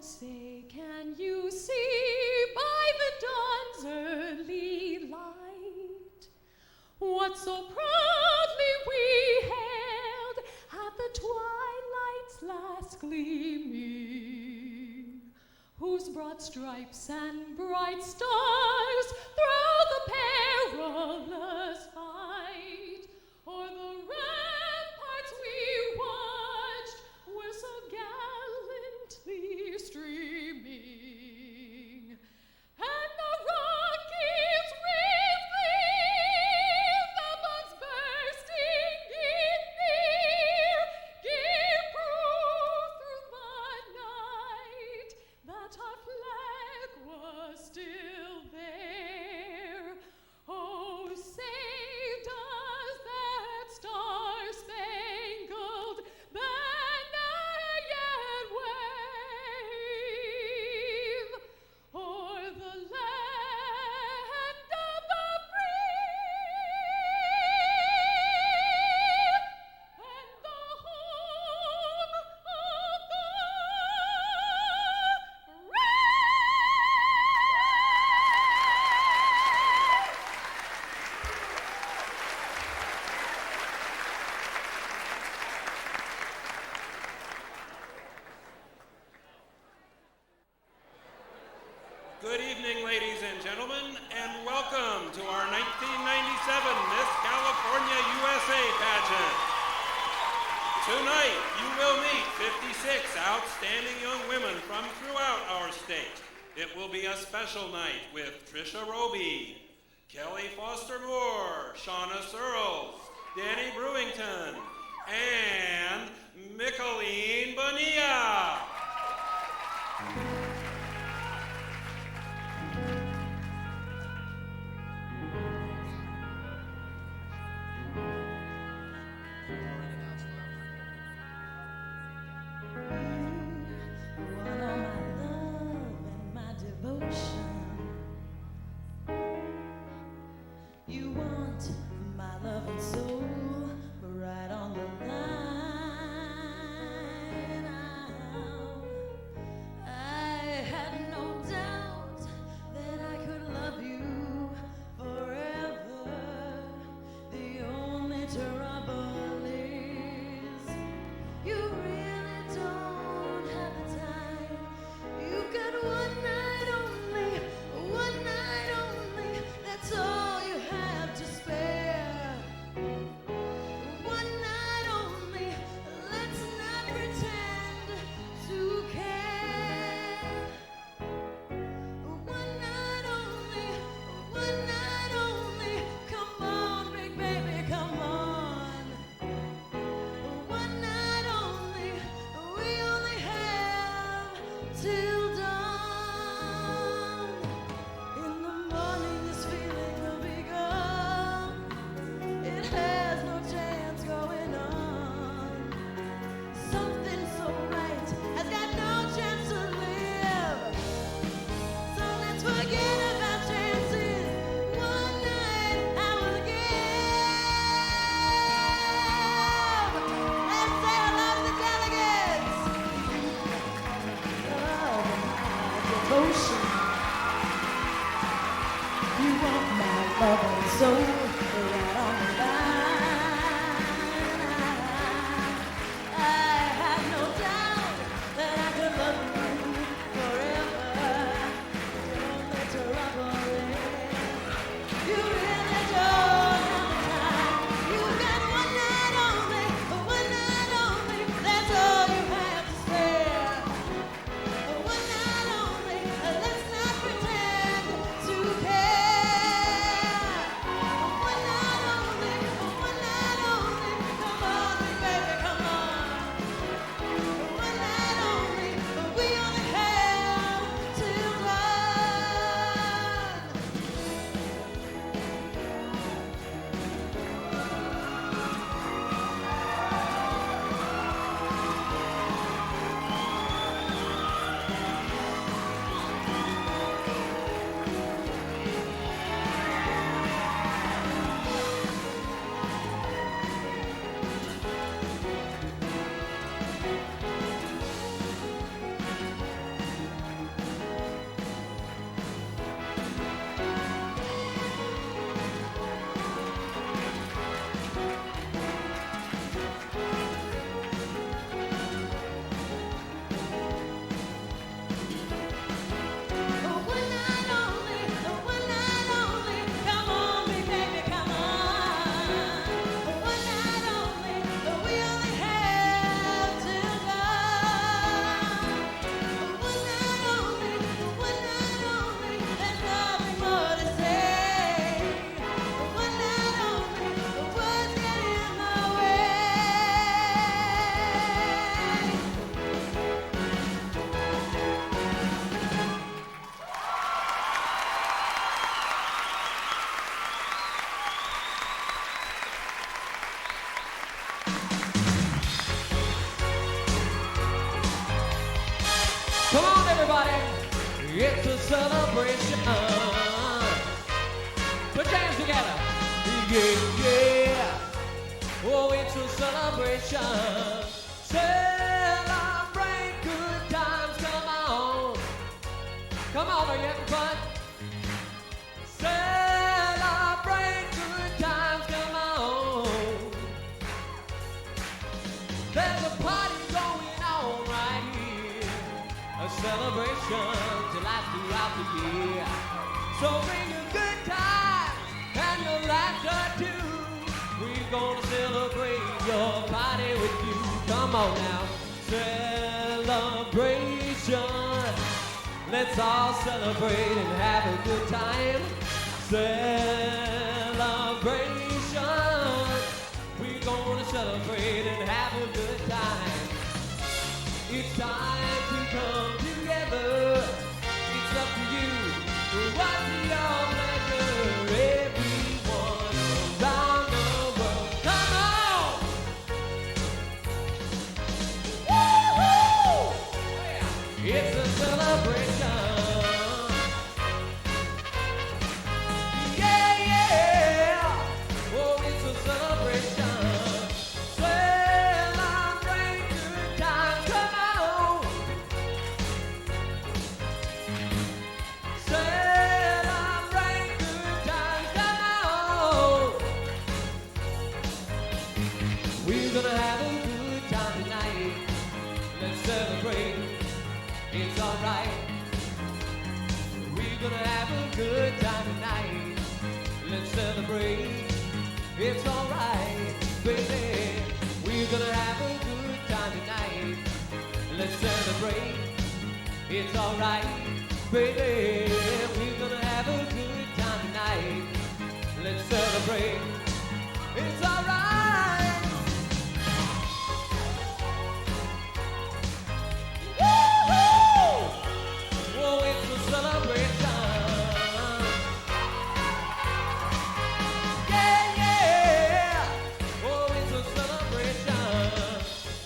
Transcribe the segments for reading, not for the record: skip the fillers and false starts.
say, can you see by the dawn's early light what so proudly we hailed at the twilight's last gleaming, whose broad stripes and bright stars through the perilous fight o'er the ramparts we watched were so gallantly streaming, and the rockets revealed the bombs bursting in near gave proof through the night that our flag was still there. Oh, say does that star-spangled banner yet wave o'er the land of the free and the home of the Good evening, ladies and gentlemen, and welcome to our 1997 Miss California USA pageant. Tonight, you will meet 56 outstanding young women from throughout our state. It will be a special night with Trisha Roby, Kelly Foster Moore, Shauna Searles, Danny Brewington, and Micheline Bonilla. Want all my love and my devotion. You want my love and soul right on the line. I had no doubt that I could love you forever. The only trouble is you really don't have the time. You've got one night only, that's all you have to spare. One night only, let's not pretend to care. One night only, come on, big baby, come on. One night only, we only have till dawn. In the morning, this feeling will be gone. It has no chance going on. Something so right has got no chance to live. So let's forget about chances. One night I will give. Let's say hello to the delegates. Love and my devotion. You want my love and soul right on the line. I have no doubt that I could love you forever. The only trouble is you really don't have the time. You've got one night only, that's all you have to spare. One night only, let's not pretend to care. celebration. Put your hands together. Yeah, yeah. Oh, it's a celebration. Celebrate good times. Come on. Come on, are you having fun? Celebrate good times. Come on. There's a party going on right here. A celebration to last throughout the year. So bring your good times and your laughter too. We're gonna celebrate your party with you. Come on now. Celebration. Let's all celebrate and have a good time. Celebration. We're gonna celebrate and have a good time. It's time to come together. It's up to you. What's your pleasure? Everyone around the world. Come on! Woo-hoo! It's a celebration. Yeah, yeah. Oh, it's a celebration. Celebrate good times. Come on. Celebrate good times. Come on. We're gonna have a good time tonight. Let's celebrate. It's alright. We're gonna have a good time tonight. Let's celebrate. It's alright, baby. We're gonna have a good time tonight. Let's celebrate. It's alright, baby. We're gonna have a good time tonight. Let's celebrate. It's alright. Woo-hoo! Oh, it's a celebration. Yeah, yeah. Oh, it's a celebration.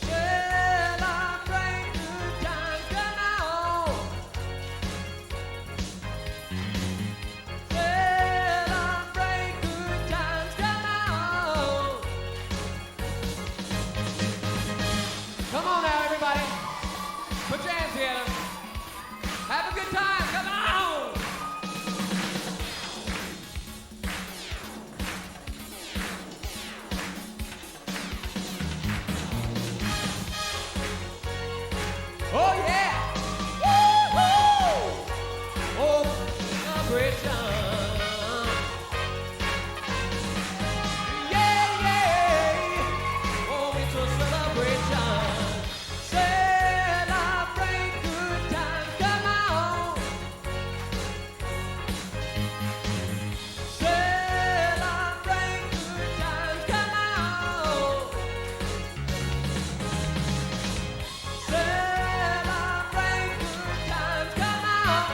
Celebrate good times. Come on. Celebrate good times. Come on. Come on now, everybody. Put your hands together. Have a good time. Come on. Oh, yeah. Woo-hoo! Oh, celebration. Yeah, yeah. Oh, it's a celebration. Celebrate good times. Come on. Celebrate good times. Come on. Celebrate good times. Come on.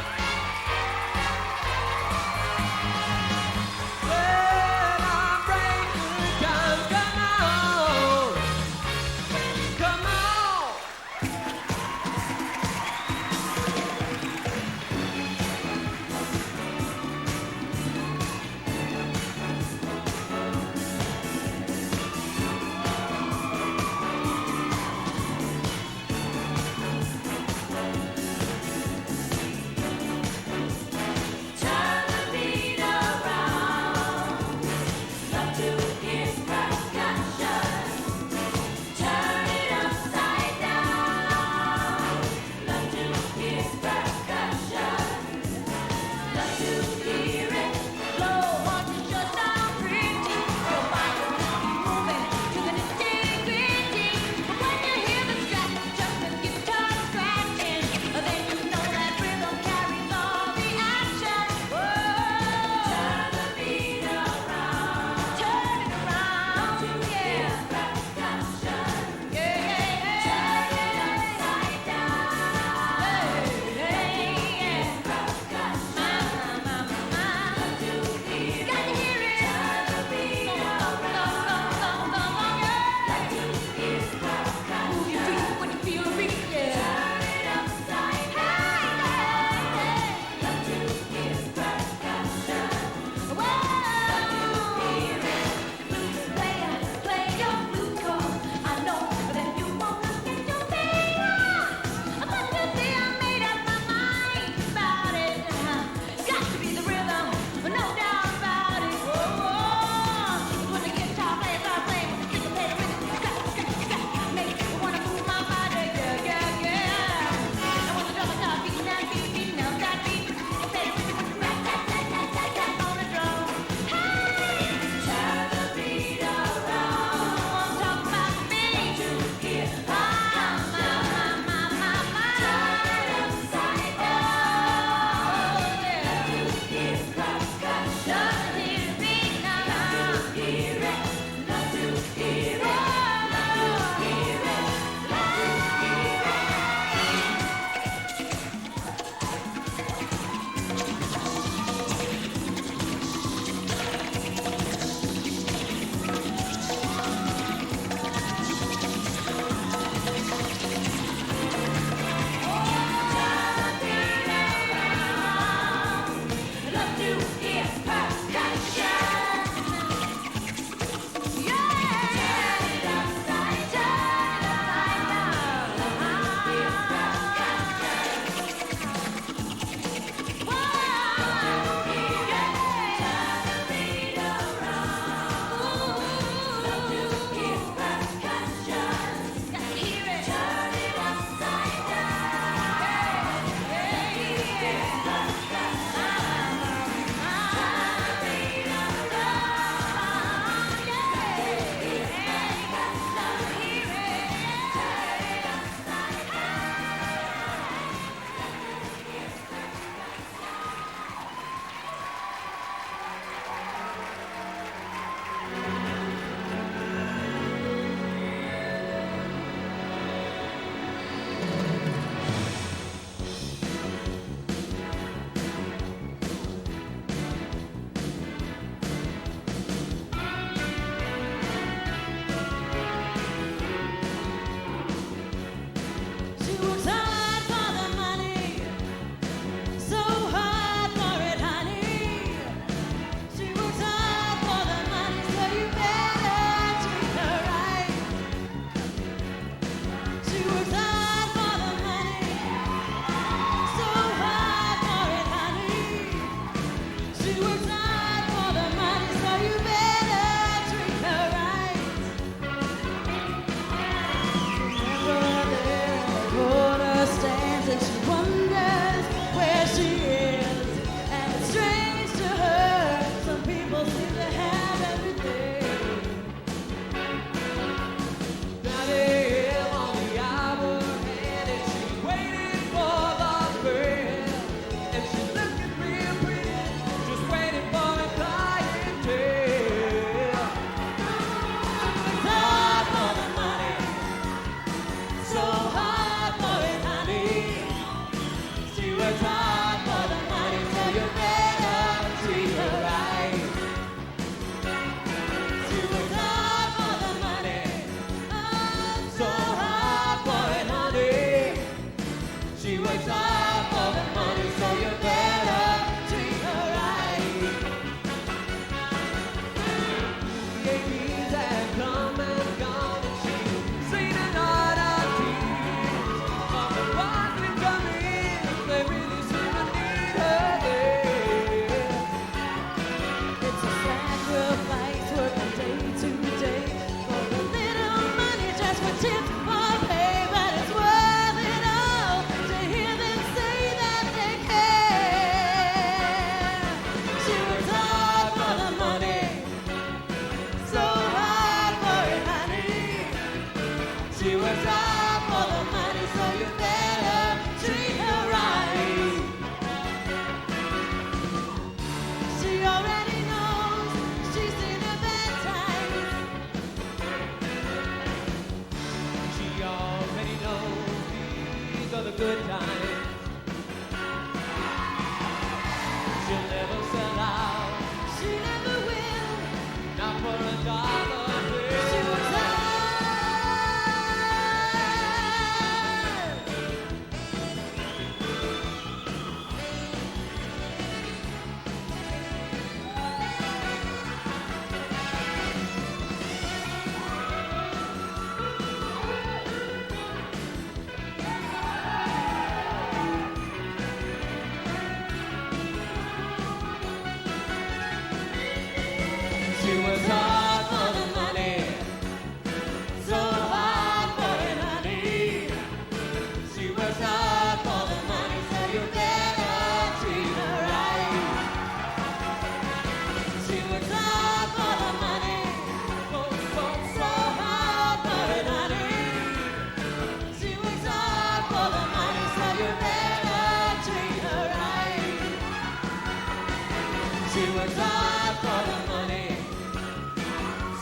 She works hard for the money,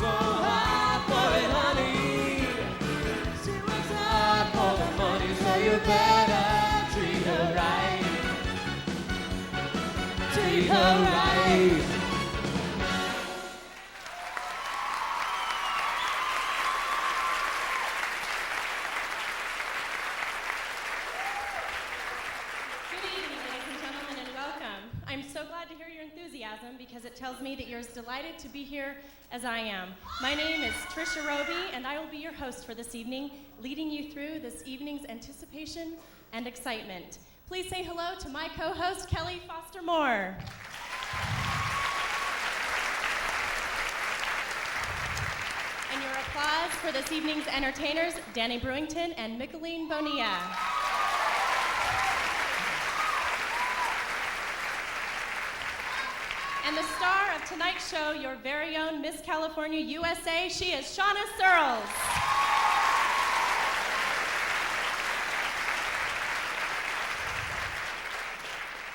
so hard for it, honey. She works hard for the money, so you better treat her right. Treat her right. Good evening, ladies and gentlemen, and welcome. I'm so glad to hear your enthusiasm because it tells me that you're as delighted to be here as I am. My name is Trisha Roby, and I will be your host for this evening, leading you through this evening's anticipation and excitement. Please say hello to my co-host, Kelly Foster Moore. And your applause for this evening's entertainers, Danny Brewington and Micheline Bonilla. And the star of tonight's show, your very own Miss California USA, she is Shauna Searles.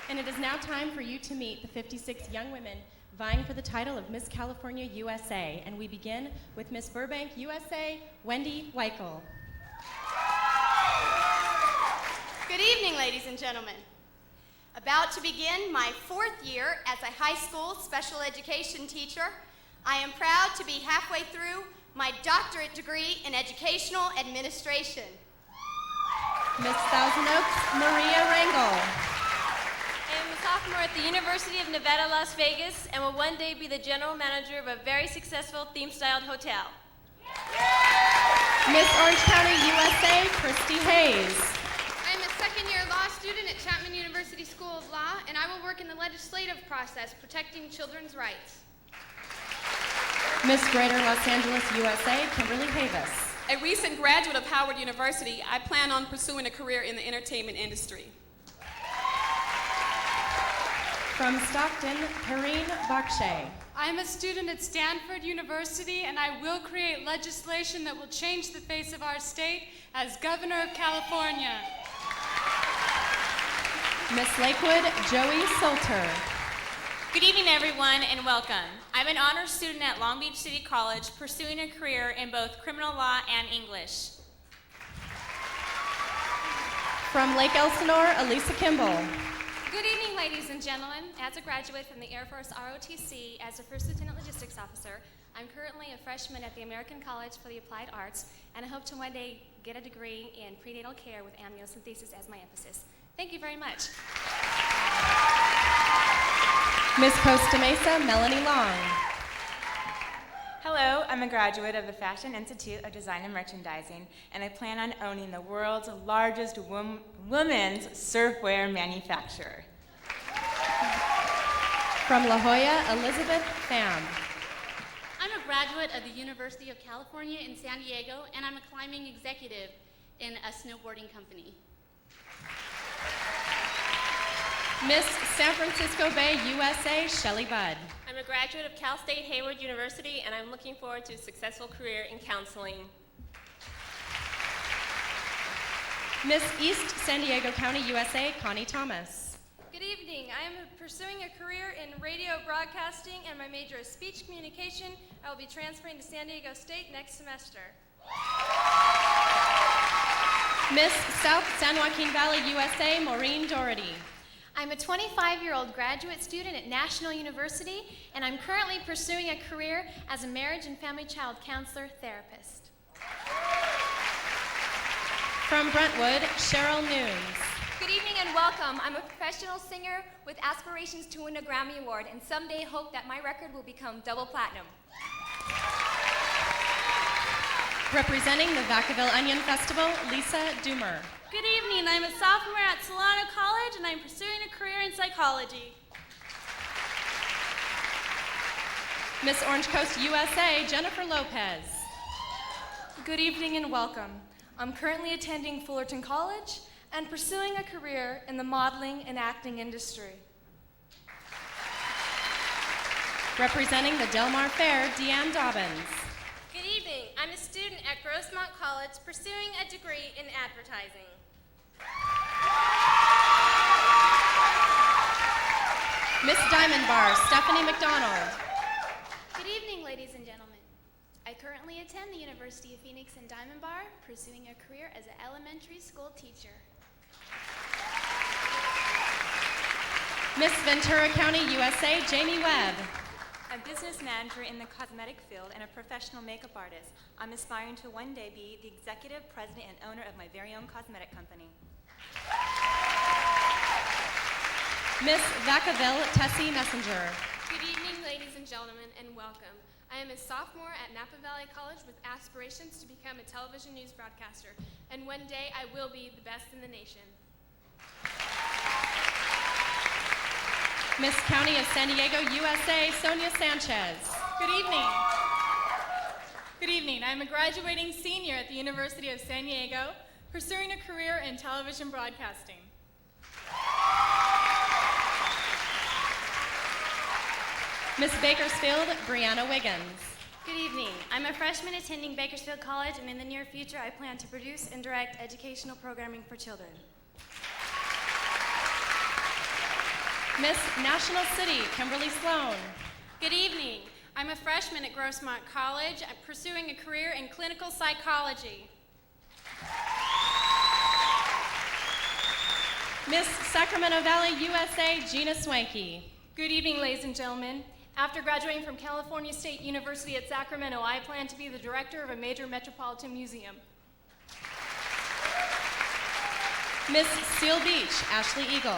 And it is now time for you to meet the 56 young women vying for the title of Miss California USA. And we begin with Miss Burbank USA, Wendy Weichel. Good evening, ladies and gentlemen. About to begin my 4th year as a high school special education teacher, I am proud to be halfway through my doctorate degree in educational administration. Miss Thousand Oaks, Maria Rangel. I am a sophomore at the University of Nevada, Las Vegas, and will one day be the general manager of a very successful theme-styled hotel. Miss Orange County USA, Christy Hayes. I'm a second-year law student at Chapman University School of Law, and I will work in the legislative process protecting children's rights. Miss Greater Los Angeles USA, Kimberly Havis. A recent graduate of Howard University, I plan on pursuing a career in the entertainment industry. From Stockton, Karine Bakshay. I'm a student at Stanford University, and I will create legislation that will change the face of our state as Governor of California. Miss Lakewood, Joey Salter. Good evening, everyone, and welcome. I'm an honors student at Long Beach City College, pursuing a career in both criminal law and English. From Lake Elsinore, Elisa Kimball. Good evening, ladies and gentlemen. As a graduate from the Air Force ROTC as a First Lieutenant Logistics Officer, I'm currently a freshman at the American College for the Applied Arts, and I hope to one day get a degree in prenatal care with amniocentesis as my emphasis. Thank you very much. Miss Costa Mesa, Melanie Long. Hello, I'm a graduate of the Fashion Institute of Design and Merchandising, and I plan on owning the world's largest women's surfwear manufacturer. From La Jolla, Elizabeth Pham. I'm a graduate of the University of California in San Diego, and I'm a climbing executive in a snowboarding company. Miss San Francisco Bay, USA, Shelley Budd. I'm a graduate of Cal State Hayward University, and I'm looking forward to a successful career in counseling. Miss East San Diego County, USA, Connie Thomas. Good evening. I am pursuing a career in radio broadcasting, and my major is speech communication. I will be transferring to San Diego State next semester. Miss South San Joaquin Valley, USA, Maureen Doherty. I'm a 25-year-old graduate student at National University, and I'm currently pursuing a career as a marriage and family child counselor therapist. From Brentwood, Cheryl Nunes. Good evening and welcome. I'm a professional singer with aspirations to win a Grammy Award, and someday hope that my record will become double platinum. Representing the Vacaville Onion Festival, Lisa Doomer. Good evening. I'm a sophomore at Solano College, and I'm pursuing a career in psychology. Miss Orange Coast, USA, Jennifer Lopez. Good evening and welcome. I'm currently attending Fullerton College and pursuing a career in the modeling and acting industry. Representing the Del Mar Fair, Deanne Dobbins. Good evening. I'm a student at Grossmont College pursuing a degree in advertising. Miss Diamond Bar, Stephanie McDonald. Good evening, ladies and gentlemen. I currently attend the University of Phoenix in Diamond Bar, pursuing a career as an elementary school teacher. Miss Ventura County, USA, Jamie Webb. A business manager in the cosmetic field and a professional makeup artist. I'm aspiring to one day be the executive president and owner of my very own cosmetic company. Miss Vacaville, Tessie Messenger. Good evening, ladies and gentlemen, and welcome. I am a sophomore at Napa Valley College with aspirations to become a television news broadcaster, and one day I will be the best in the nation. Miss County of San Diego, USA, Sonia Sanchez. Good evening. Good evening. I'm a graduating senior at the University of San Diego, pursuing a career in television broadcasting. Miss Bakersfield, Brianna Wiggins. Good evening. I'm a freshman attending Bakersfield College, and in the near future, I plan to produce and direct educational programming for children. Miss National City, Kimberly Sloan. Good evening. I'm a freshman at Grossmont College. I'm pursuing a career in clinical psychology. Miss Sacramento Valley, USA, Gina Swanky. Good evening, ladies and gentlemen. After graduating from California State University at Sacramento, I plan to be the director of a major metropolitan museum. Miss Seal Beach, Ashley Eagle.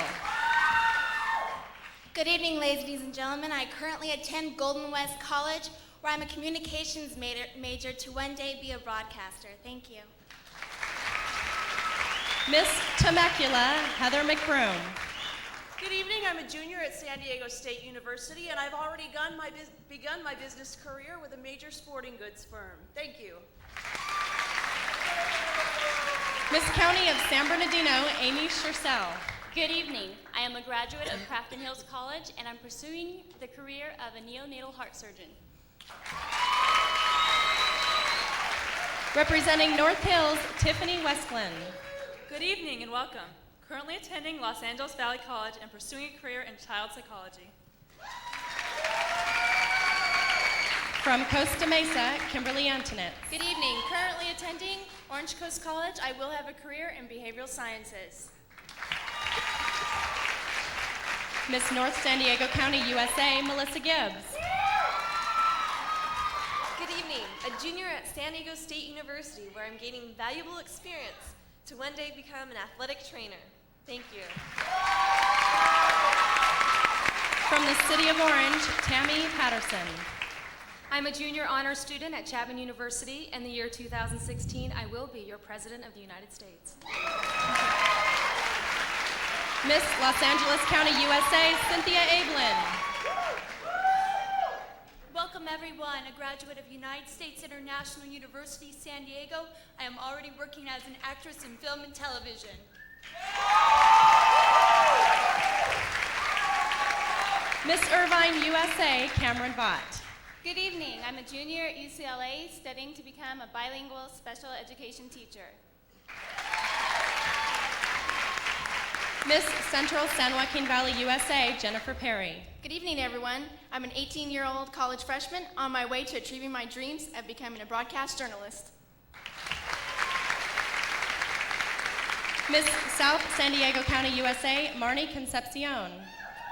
Good evening, ladies and gentlemen. I currently attend Golden West College, where I'm a communications major to one day be a broadcaster. Thank you. Miss Temecula, Heather McBroom. Good evening. I'm a junior at San Diego State University, and I've already begun my business career with a major sporting goods firm. Thank you. Miss County of San Bernardino, Amy Schercel. Good evening. I am a graduate of Crafton Hills College, and I'm pursuing the career of a neonatal heart surgeon. Representing North Hills, Tiffany Westland. Good evening and welcome. Currently attending Los Angeles Valley College and pursuing a career in child psychology. From Costa Mesa, Kimberly Antoinette. Good evening. Currently attending Orange Coast College, I will have a career in behavioral sciences. Miss North San Diego County, USA, Melissa Gibbs. Good evening. A junior at San Diego State University, where I'm gaining valuable experience to one day become an athletic trainer. Thank you. From the City of Orange, Tammy Patterson. I'm a junior honor student at Chapman University. In the year 2016, I will be your President of the United States. Miss Los Angeles County, USA, Cynthia Ablin. Welcome everyone, a graduate of United States International University, San Diego. I am already working as an actress in film and television. Miss Irvine, USA, Cameron Vaught. Good evening. I'm a junior at UCLA studying to become a bilingual special education teacher. Miss Central San Joaquin Valley, USA, Jennifer Perry. Good evening, everyone. I'm an 18-year-old college freshman on my way to achieving my dreams of becoming a broadcast journalist. Miss South San Diego County, USA, Marnie Concepcion.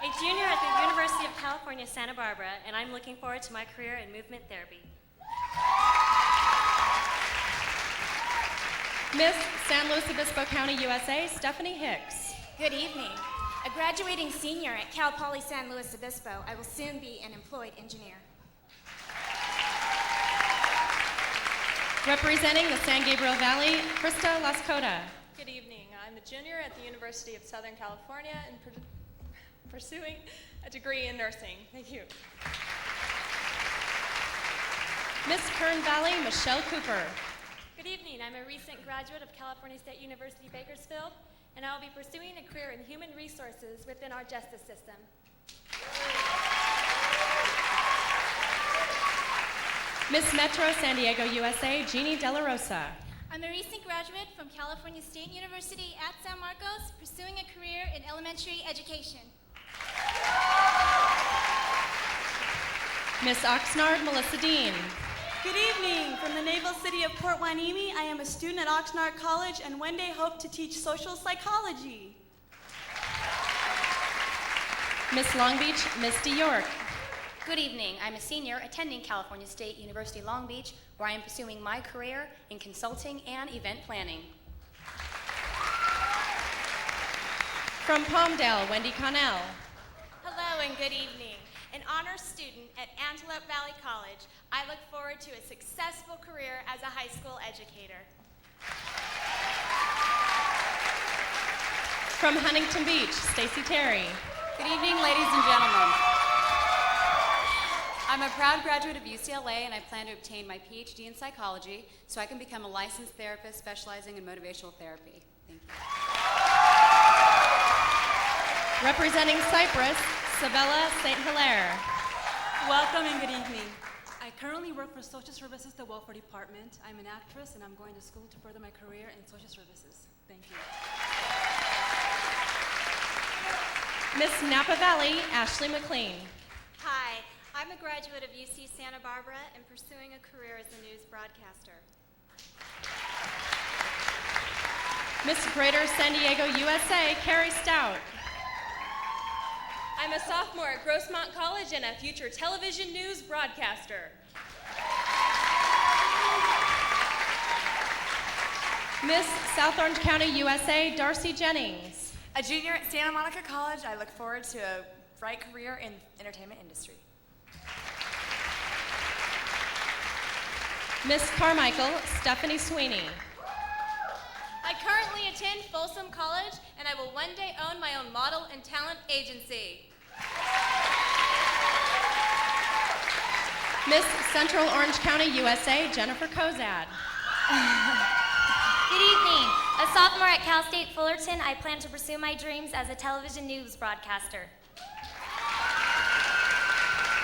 A junior at the University of California, Santa Barbara, and I'm looking forward to my career in movement therapy. Miss San Luis Obispo County, USA, Stephanie Hicks. Good evening. A graduating senior at Cal Poly San Luis Obispo, I will soon be an employed engineer. Representing the San Gabriel Valley, Krista Lascota. Good evening. I'm a junior at the University of Southern California and pursuing a degree in nursing. Thank you. Miss Kern Valley, Michelle Cooper. Good evening. I'm a recent graduate of California State University, Bakersfield, and I will be pursuing a career in human resources within our justice system. Miss Metro San Diego, USA, Jeannie De La Rosa. I'm a recent graduate from California State University at San Marcos, pursuing a career in elementary education. Miss Oxnard Melissa Dean. Good evening. From the naval city of Port Hueneme, I am a student at Oxnard College and one day hope to teach social psychology. Miss Long Beach Misty York. Good evening. I'm a senior attending California State University Long Beach, where I am pursuing my career in consulting and event planning. From Palmdale, Wendy Connell. Hello and good evening. An honors student at Antelope Valley College, I look forward to a successful career as a high school educator. From Huntington Beach, Stacy Terry. Good evening, ladies and gentlemen. I'm a proud graduate of UCLA, and I plan to obtain my PhD in psychology so I can become a licensed therapist specializing in motivational therapy. Thank you. Representing Cyprus, Sabella St. Hilaire. Welcome and good evening. I currently work for Social Services, the Welfare Department. I'm an actress and I'm going to school to further my career in social services. Thank you. Miss Napa Valley, Ashley McLean. Hi, I'm a graduate of UC Santa Barbara and pursuing a career as a news broadcaster. Miss Greater San Diego, USA, Carrie Stout. I'm a sophomore at Grossmont College and a future television news broadcaster. Miss South Orange County, USA, Darcy Jennings. A junior at Santa Monica College, I look forward to a bright career in the entertainment industry. Miss Carmichael, Stephanie Sweeney. I currently attend Folsom College, and I will one day own my own model and talent agency. Miss Central Orange County, USA, Jennifer Kozad. Good evening. A sophomore at Cal State Fullerton, I plan to pursue my dreams as a television news broadcaster.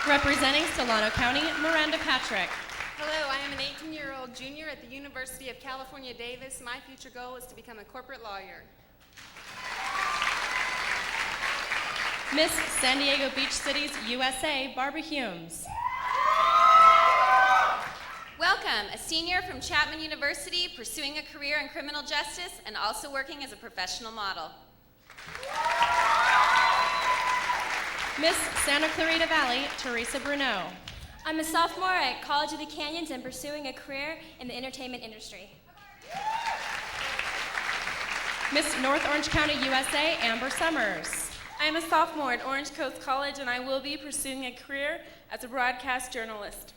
Representing Solano County, Miranda Patrick. Hello, I am an 18-year-old junior at the University of California, Davis. My future goal is to become a corporate lawyer. Miss San Diego Beach Cities, USA, Barbara Humes. Welcome, a senior from Chapman University, pursuing a career in criminal justice and also working as a professional model. Miss Santa Clarita Valley, Teresa Bruneau. I'm a sophomore at College of the Canyons and pursuing a career in the entertainment industry. Miss North Orange County, USA, Amber Summers. I am a sophomore at Orange Coast College, and I will be pursuing a career as a broadcast journalist.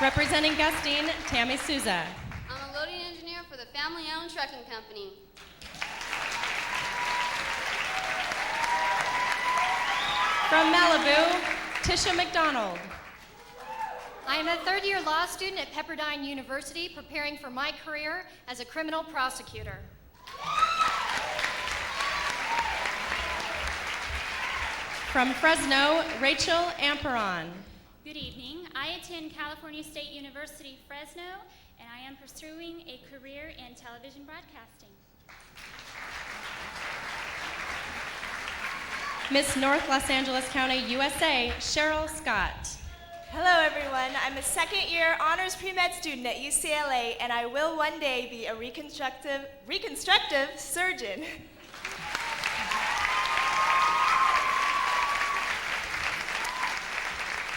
Representing Gustine, Tammy Souza. I'm a loading engineer for the family-owned trucking company. From Malibu, Tisha McDonald. I am a third-year law student at Pepperdine University, preparing for my career as a criminal prosecutor. From Fresno, Rachel Amperon. Good evening. I attend California State University, Fresno, and I am pursuing a career in television broadcasting. Miss North Los Angeles County, USA, Cheryl Scott. Hello, everyone. I'm a second-year honors pre-med student at UCLA, and I will one day be a reconstructive surgeon.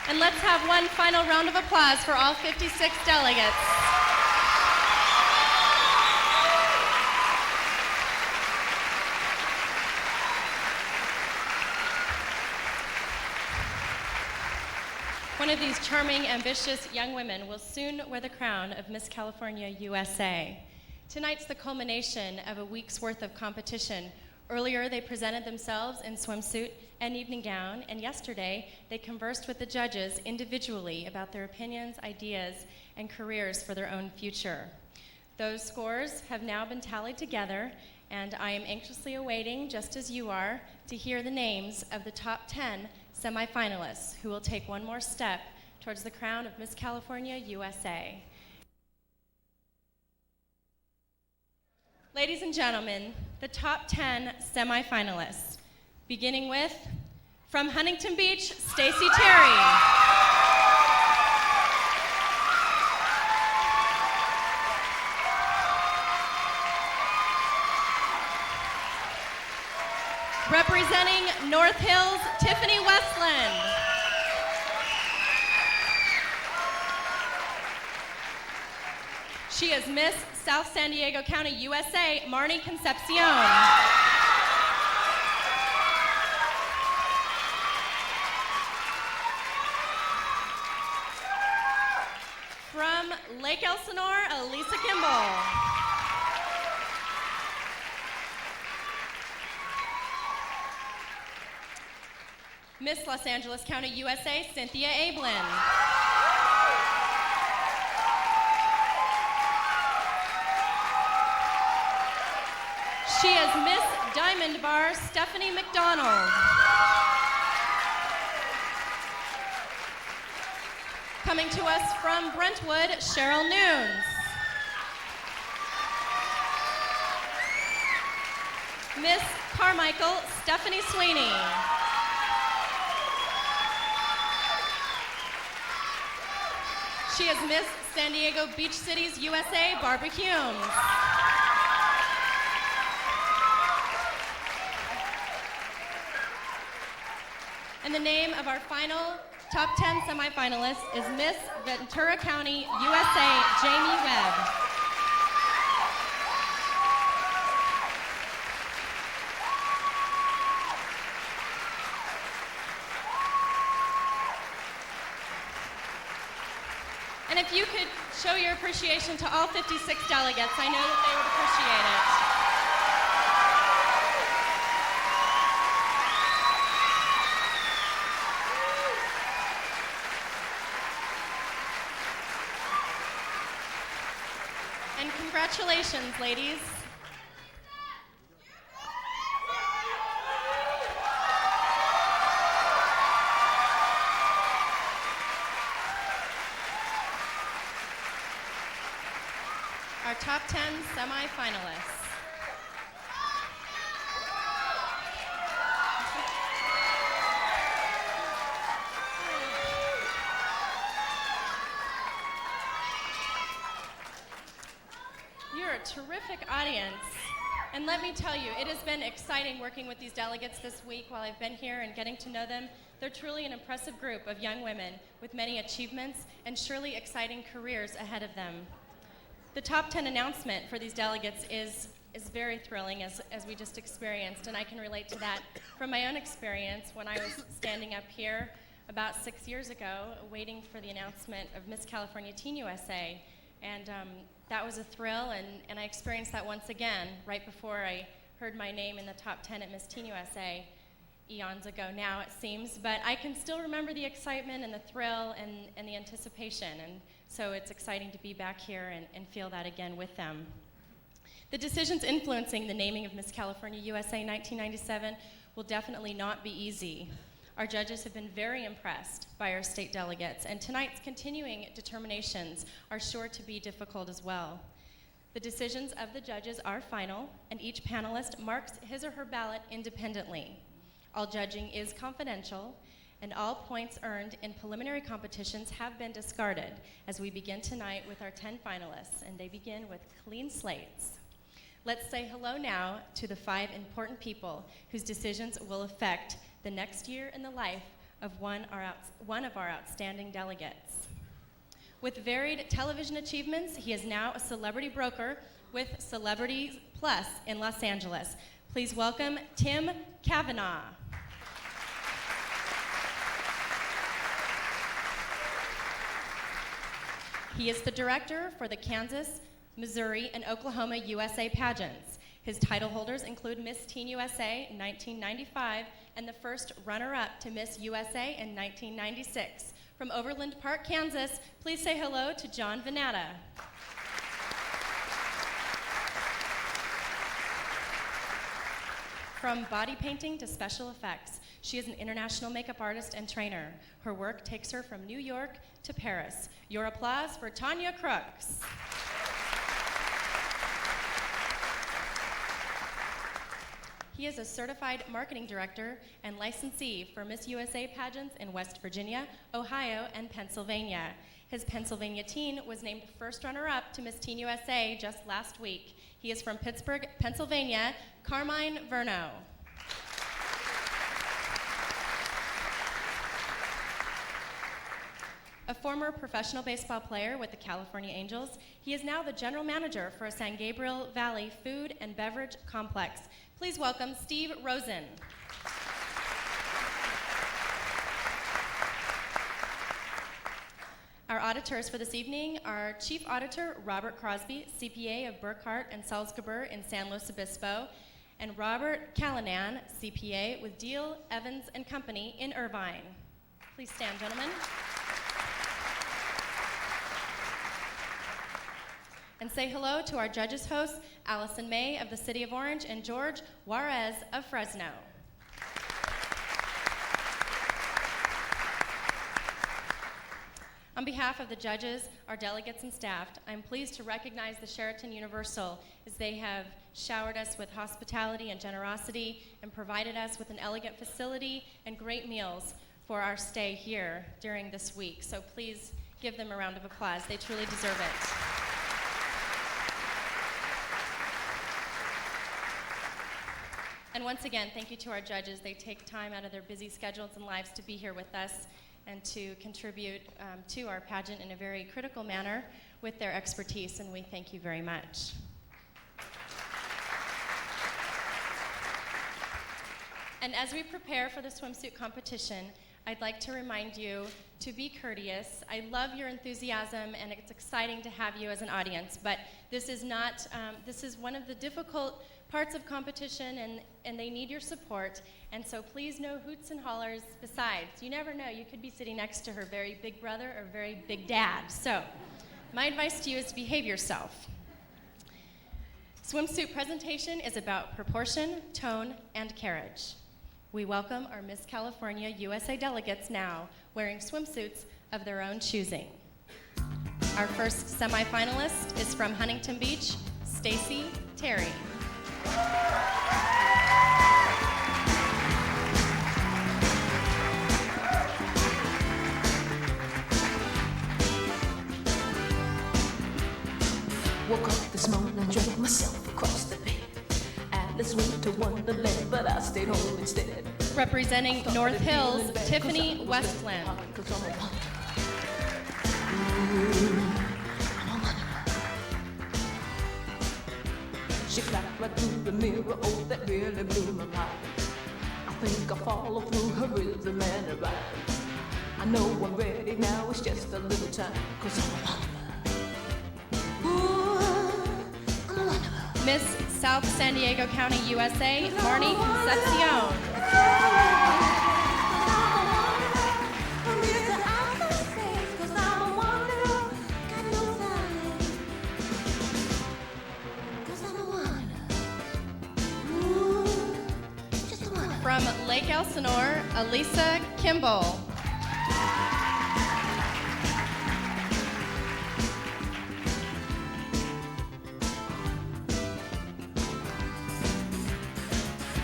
And let's have one final round of applause for all 56 delegates. One of these charming, ambitious young women will soon wear the crown of Miss California USA. Tonight's the culmination of a week's worth of competition. Earlier, they presented themselves in swimsuit and evening gown, and yesterday, they conversed with the judges individually about their opinions, ideas, and careers for their own future. Those scores have now been tallied together, and I am anxiously awaiting, just as you are, to hear the names of the top 10 semifinalists who will take one more step towards the crown of Miss California USA. Ladies and gentlemen, the top 10 semifinalists, beginning with From Huntington Beach, Stacy Terry. Representing North Hills, Tiffany Westland. She is Miss South San Diego County, USA, Marnie Concepcion. From Lake Elsinore, Elisa Kimball. Miss Los Angeles County, USA, Cynthia Ablin. She is Miss Diamond Bar, Stephanie McDonald. Coming to us from Brentwood, Cheryl Nunes. Miss Carmichael, Stephanie Sweeney. She is Miss San Diego Beach Cities, USA, Barbara Humes. And the name of our final top 10 semifinalists is Miss Ventura County, USA, Jamie Webb. And if you could show your appreciation to all 56 delegates, I know that they would appreciate it. And congratulations, ladies. Our top 10 semifinalists. You're a terrific audience. And let me tell you, it has been exciting working with these delegates this week while I've been here and getting to know them. They're truly an impressive group of young women with many achievements and surely exciting careers ahead of them. The top 10 announcement for these delegates is very thrilling, as we just experienced, and I can relate to that from my own experience when I was standing up here about 6 years ago waiting for the announcement of Miss California Teen USA. And that was a thrill, and I experienced that once again right before I heard my name in the top 10 at Miss Teen USA, eons ago now it seems, but I can still remember the excitement and the thrill and the anticipation, and so it's exciting to be back here and feel that again with them. The decisions influencing the naming of Miss California USA 1997 will definitely not be easy. Our judges have been very impressed by our state delegates, and tonight's continuing determinations are sure to be difficult as well. The decisions of the judges are final, and each panelist marks his or her ballot independently. All judging is confidential, and all points earned in preliminary competitions have been discarded as we begin tonight with our 10 finalists, and they begin with clean slates. Let's say hello now to the 5 important people whose decisions will affect the next year in the life of one of our outstanding delegates. With varied television achievements, he is now a celebrity broker with Celebrity Plus in Los Angeles. Please welcome Tim Kavanaugh. He is the director for the Kansas, Missouri, and Oklahoma USA pageants. His title holders include Miss Teen USA in 1995 and the first runner-up to Miss USA in 1996. From Overland Park, Kansas, please say hello to John Vanatta. From body painting to special effects, she is an international makeup artist and trainer. Her work takes her from New York to Paris. Your applause for Tanya Crooks. He is a certified marketing director and licensee for Miss USA pageants in West Virginia, Ohio, and Pennsylvania. His Pennsylvania teen was named first runner-up to Miss Teen USA just last week. He is from Pittsburgh, Pennsylvania, Carmine Verno. A former professional baseball player with the California Angels, he is now the general manager for a San Gabriel Valley food and beverage complex. Please welcome Steve Rosen. Our auditors for this evening are Chief Auditor Robert Crosby, CPA of Burkhart and Salzgeber in San Luis Obispo, and Robert Callanan, CPA with Deal, Evans and Company in Irvine. Please stand, gentlemen. And say hello to our judges hosts, Allison May of the City of Orange and George Juarez of Fresno. On behalf of the judges, our delegates and staff, I'm pleased to recognize the Sheraton Universal as they have showered us with hospitality and generosity and provided us with an elegant facility and great meals for our stay here during this week. So please give them a round of applause. They truly deserve it. And once again, thank you to our judges. They take time out of their busy schedules and lives to be here with us and to contribute to our pageant in a very critical manner with their expertise, and we thank you very much. And as we prepare for the swimsuit competition, I'd like to remind you to be courteous. I love your enthusiasm, and it's exciting to have you as an audience, but this is not, this is one of the difficult parts of competition, and they need your support, and so please no hoots and hollers. Besides, you never know, you could be sitting next to her very big brother or very big dad. So my advice to you is to behave yourself. Swimsuit presentation is about proportion, tone, and carriage. We welcome our Miss California USA delegates now, wearing swimsuits of their own choosing. Our first semifinalist is from Huntington Beach, Stacy Terry. Woke up this morning and dragged myself across the bed. Alice went to Wonderland, but I stayed home instead. Representing North Hills, Tiffany Westland. She clapped right through the mirror, oh, that really blew my mind. I think I'll follow through her rhythm and her rhyme. I know I'm ready now, it's just a little time, 'cause I'm a wanderer. Ooh, I'm a wanderer. Miss South San Diego County, USA, Marnie Concepcion. From Lake Elsinore, Elisa Kimball.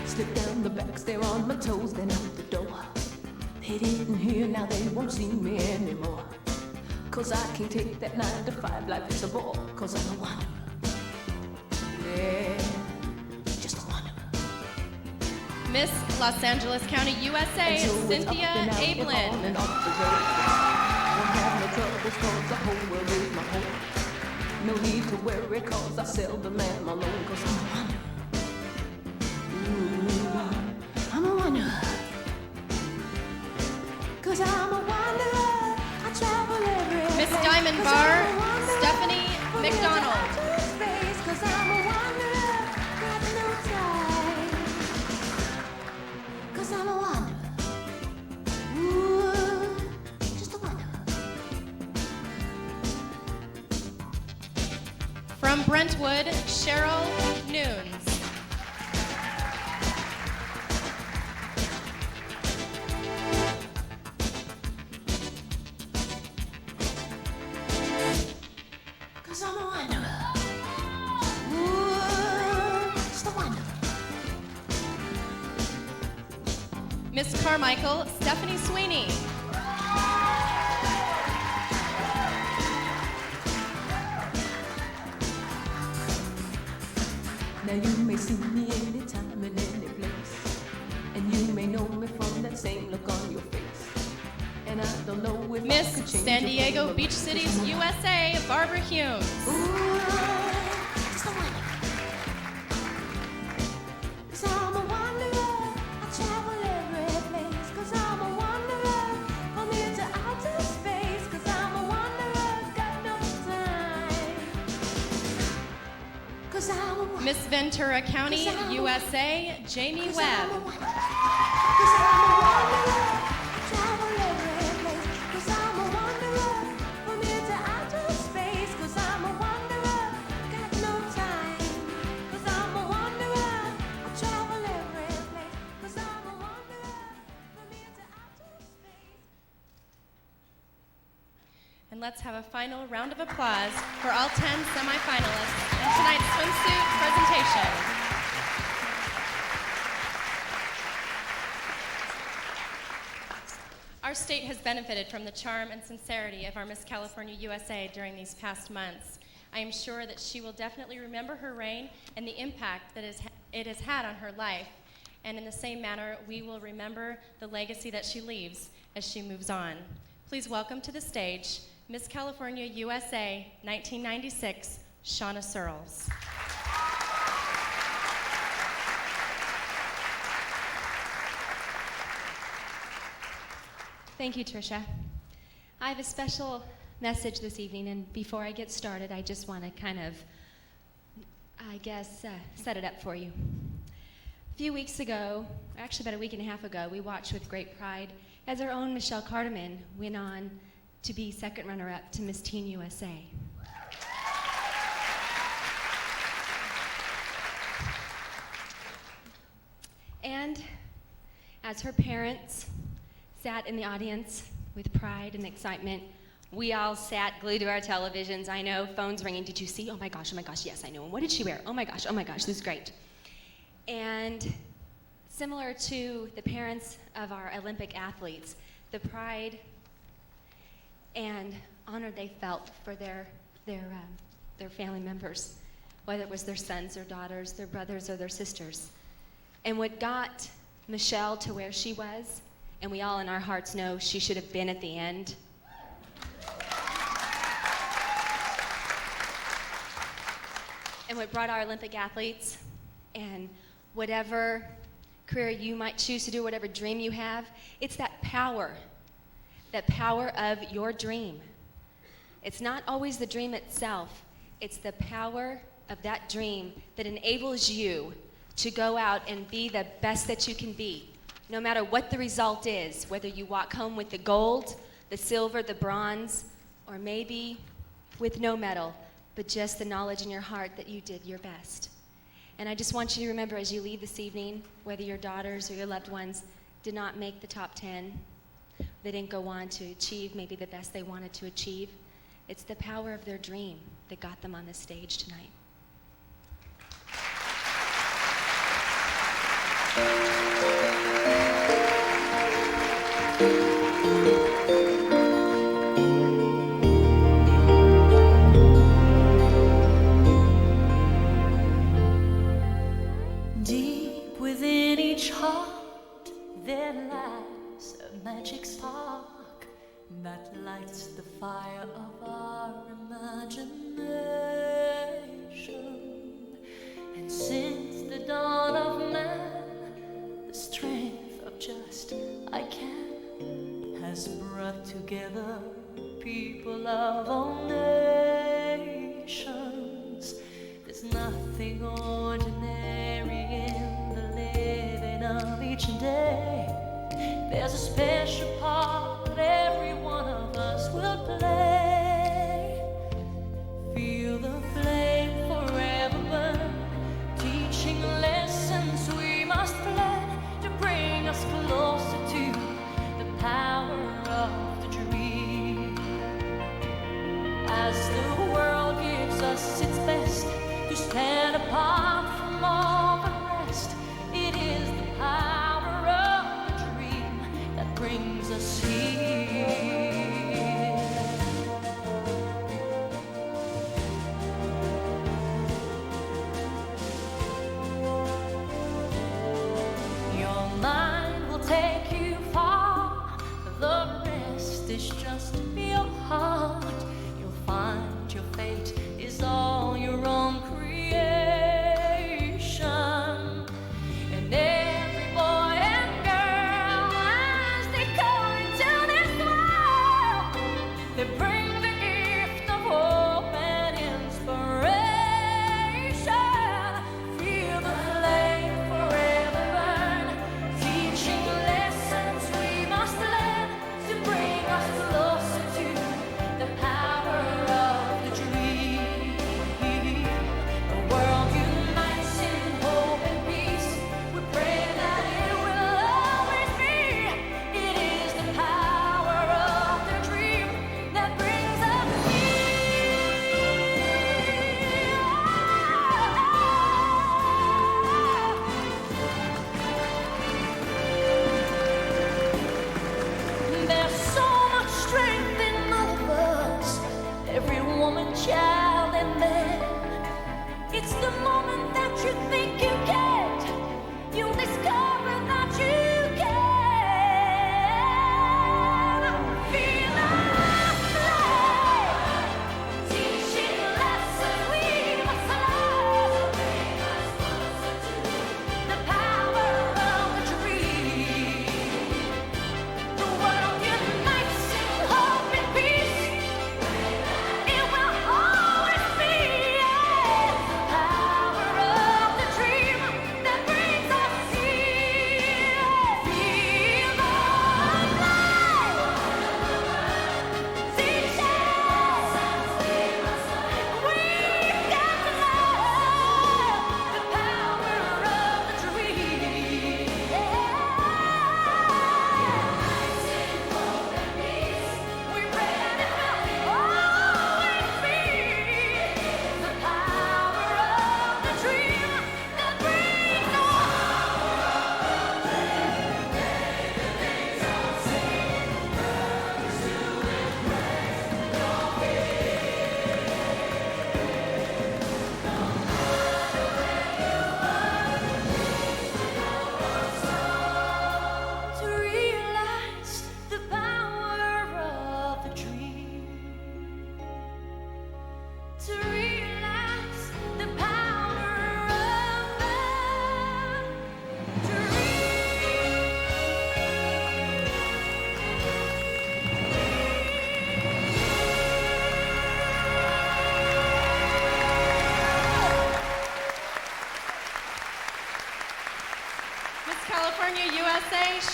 Slip down the back stair on my toes, then out the door. They didn't hear, now they won't see me anymore. 'Cause I can't take that 9 to 5 life, it's a bore. 'Cause I'm a wanderer. Yeah. Miss Los Angeles County, USA, so Cynthia Ablin. Won't have no troubles 'cause the whole world is my home. No need to worry 'cause I seldom am alone. 'Cause I'm a wanderer. Ooh, I'm a wanderer. 'Cause I'm a wanderer. I travel everywhere. Miss Diamond Bar, Stephanie McDonald. 'Cause I'm a wanderer. Got no time. 'Cause I'm a wanderer. Ooh, just a wanderer. From Brentwood, Cheryl Nunes. Cause I'm a wanderer. Ooh, just a wanderer. Miss Carmichael Stephanie Sweeney. Now you may see me anytime and any place, and you may know me from that same look on your face. And I don't know if Miss I could change San your Diego frame, Beach Cities, USA, Barbara Humes. Cause I'm a wanderer, I travel every place. Cause I'm a wanderer, from here to outer space. Cause I'm a wanderer, got no time. Cause I'm a Miss Ventura County, USA, Jamie Webb. And let's have a final round of applause for all 10 semifinalists in tonight's swimsuit presentation. Our state has benefited from the charm and sincerity of our Miss California USA during these past months. I am sure that she will definitely remember her reign and the impact that it has had on her life. And in the same manner, we will remember the legacy that she leaves as she moves on. Please welcome to the stage Miss California USA 1996, Shauna Searles. Thank you, Tricia. I have a special message this evening, and before I get started, I just want to kind of, set it up for you. A few weeks ago, actually about a week and a half ago, we watched with great pride as our own Michelle Carterman went on to be second runner-up to Miss Teen USA. And as her parents sat in the audience with pride and excitement, we all sat glued to our televisions. I know, phones ringing. Did you see? Oh my gosh, yes, I know. And what did she wear? Oh my gosh, this is great. And similar to the parents of our Olympic athletes, the pride and honor they felt for their family members, whether it was their sons or daughters, their brothers or their sisters. And what got Michelle to where she was, and we all in our hearts know she should have been at the end. And what brought our Olympic athletes, and whatever career you might choose to do, whatever dream you have, it's that power of your dream. It's not always the dream itself, it's the power of that dream that enables you to go out and be the best that you can be. No matter what the result is, whether you walk home with the gold, the silver, the bronze, or maybe with no medal, but just the knowledge in your heart that you did your best. And I just want you to remember as you leave this evening, whether your daughters or your loved ones did not make the top 10, they didn't go on to achieve maybe the best they wanted to achieve, it's the power of their dream that got them on this stage tonight. Deep within each heart there lies a magic spark that lights the fire of our imagination. And since the dawn of man, the strength of just I can has brought together people of all nations. There's nothing ordinary in the living of each day. There's a special part every one of us will play. Feel the flame forever burn, teaching lessons we must learn to bring us closer to the power of the dream. As the world gives us its best to stand apart from all the rest, it is the power of the dream.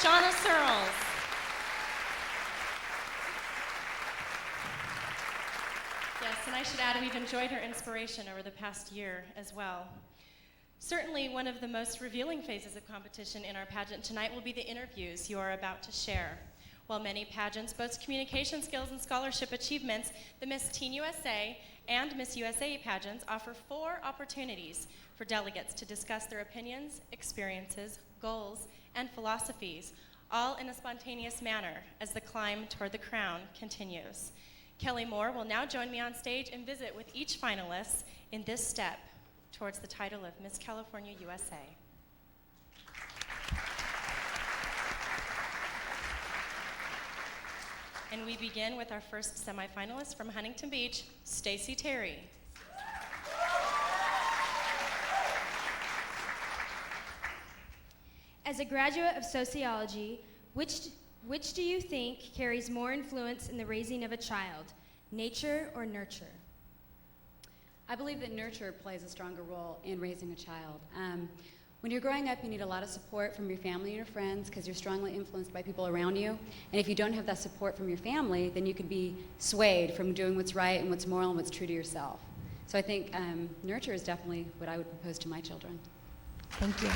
Shauna Searles. Yes, and I should add, we've enjoyed her inspiration over the past year as well. Certainly, one of the most revealing phases of competition in our pageant tonight will be the interviews you are about to share. While many pageants boast communication skills and scholarship achievements, the Miss Teen USA and Miss USA pageants offer 4 opportunities for delegates to discuss their opinions, experiences, goals, and philosophies, all in a spontaneous manner as the climb toward the crown continues. Kelly Moore will now join me on stage and visit with each finalist in this step towards the title of Miss California USA. And we begin with our first semifinalist from Huntington Beach, Stacy Terry. As a graduate of sociology, which do you think carries more influence in the raising of a child, nature or nurture? I believe that nurture plays a stronger role in raising a child. When you're growing up, you need a lot of support from your family and your friends because you're strongly influenced by people around you. And if you don't have that support from your family, then you could be swayed from doing what's right and what's moral and what's true to yourself. So I think nurture is definitely what I would propose to my children. Thank you.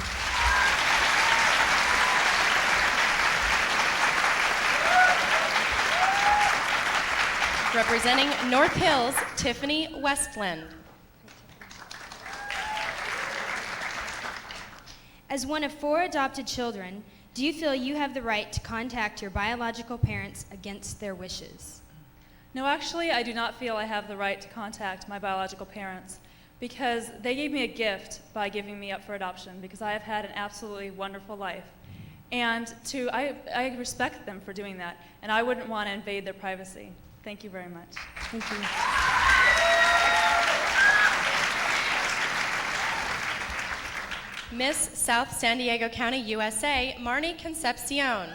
Representing North Hills, Tiffany Westland. As one of 4 adopted children, do you feel you have the right to contact your biological parents against their wishes? No, actually, I do not feel I have the right to contact my biological parents because they gave me a gift by giving me up for adoption because I have had an absolutely wonderful life. And I respect them for doing that, and I wouldn't want to invade their privacy. Thank you very much. Thank you. Miss South San Diego County, USA, Marnie Concepcion.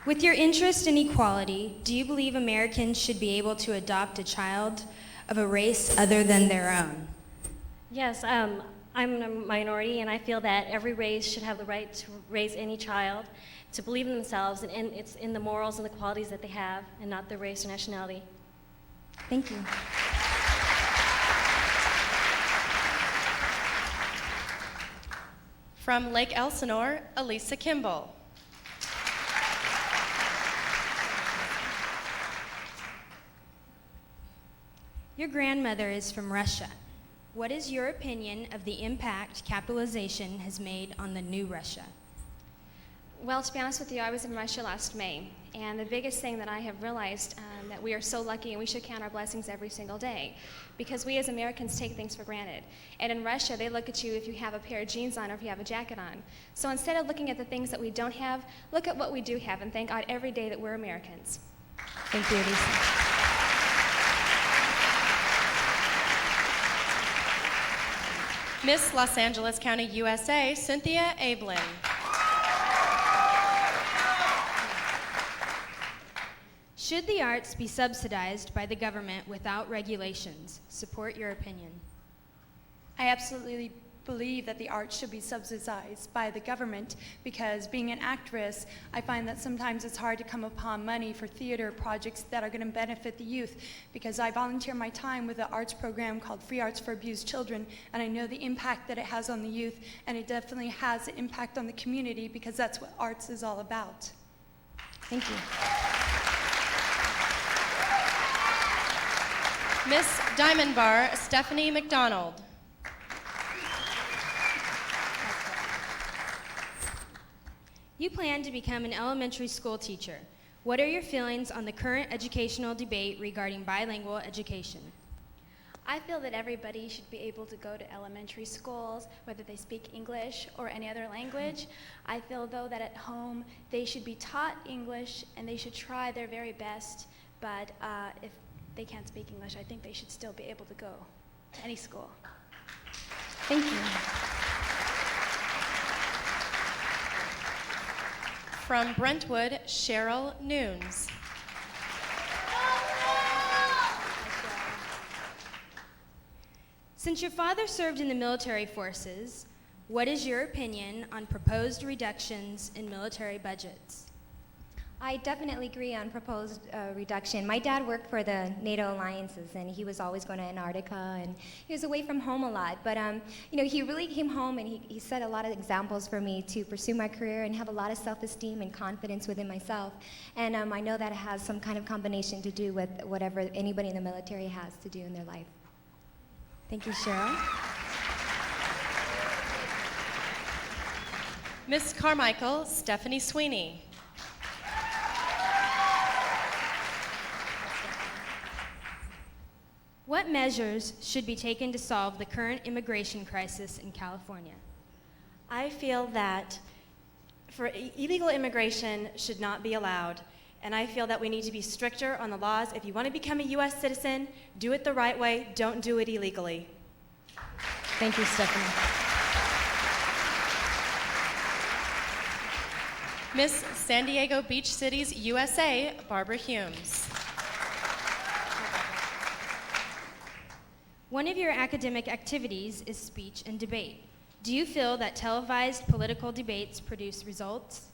With your interest in equality, do you believe Americans should be able to adopt a child of a race other than their own? Yes, I'm a minority, and I feel that every race should have the right to raise any child, to believe in themselves, and it's in the morals and the qualities that they have, and not their race or nationality. Thank you. From Lake Elsinore, Elisa Kimball. Your grandmother is from Russia. What is your opinion of the impact capitalization has made on the new Russia? Well, to be honest with you, I was in Russia last May, and the biggest thing that I have realized that we are so lucky and we should count our blessings every single day, because we as Americans take things for granted. And in Russia, they look at you if you have a pair of jeans on or if you have a jacket on. So instead of looking at the things that we don't have, look at what we do have and thank God every day that we're Americans. Thank you, Elisa. Miss Los Angeles County, USA, Cynthia Ablin. Should the arts be subsidized by the government without regulations? Support your opinion. I absolutely believe that the arts should be subsidized by the government because being an actress, I find that sometimes it's hard to come upon money for theater projects that are going to benefit the youth because I volunteer my time with an arts program called Free Arts for Abused Children, and I know the impact that it has on the youth, and it definitely has an impact on the community because that's what arts is all about. Thank you. Miss Diamond Bar, Stephanie McDonald. You plan to become an elementary school teacher. What are your feelings on the current educational debate regarding bilingual education? I feel that everybody should be able to go to elementary schools, whether they speak English or any other language. I feel, though, that at home they should be taught English and they should try their very best, but if they can't speak English, I think they should still be able to go to any school. Thank you. From Brentwood, Cheryl Nunes. Since your father served in the military forces, What is your opinion on proposed reductions in military budgets? I definitely agree on proposed reduction. My dad worked for the NATO alliances, and he was always going to Antarctica, and he was away from home a lot. But he really came home, and he set a lot of examples for me to pursue my career and have a lot of self-esteem and confidence within myself. And I know that it has some kind of combination to do with whatever anybody in the military has to do in their life. Thank you, Cheryl. Miss Carmichael Stephanie Sweeney. What measures should be taken to solve the current immigration crisis in California? I feel that illegal immigration should not be allowed, and I feel that we need to be stricter on the laws. If you want to become a U.S. citizen, do it the right way. Don't do it illegally. Thank you, Stephanie. Miss San Diego Beach Cities, USA, Barbara Humes. One of your academic activities is speech and debate. Do you feel that televised political debates produce results?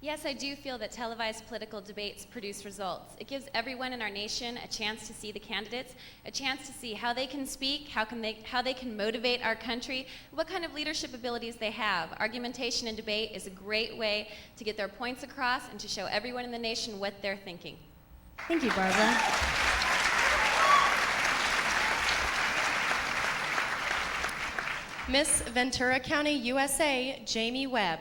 Yes, I do feel that televised political debates produce results. It gives everyone in our nation a chance to see the candidates, a chance to see how they can speak, how they can motivate our country, what kind of leadership abilities they have. Argumentation and debate is a great way to get their points across and to show everyone in the nation what they're thinking. Thank you, Barbara. Miss Ventura County, USA, Jamie Webb.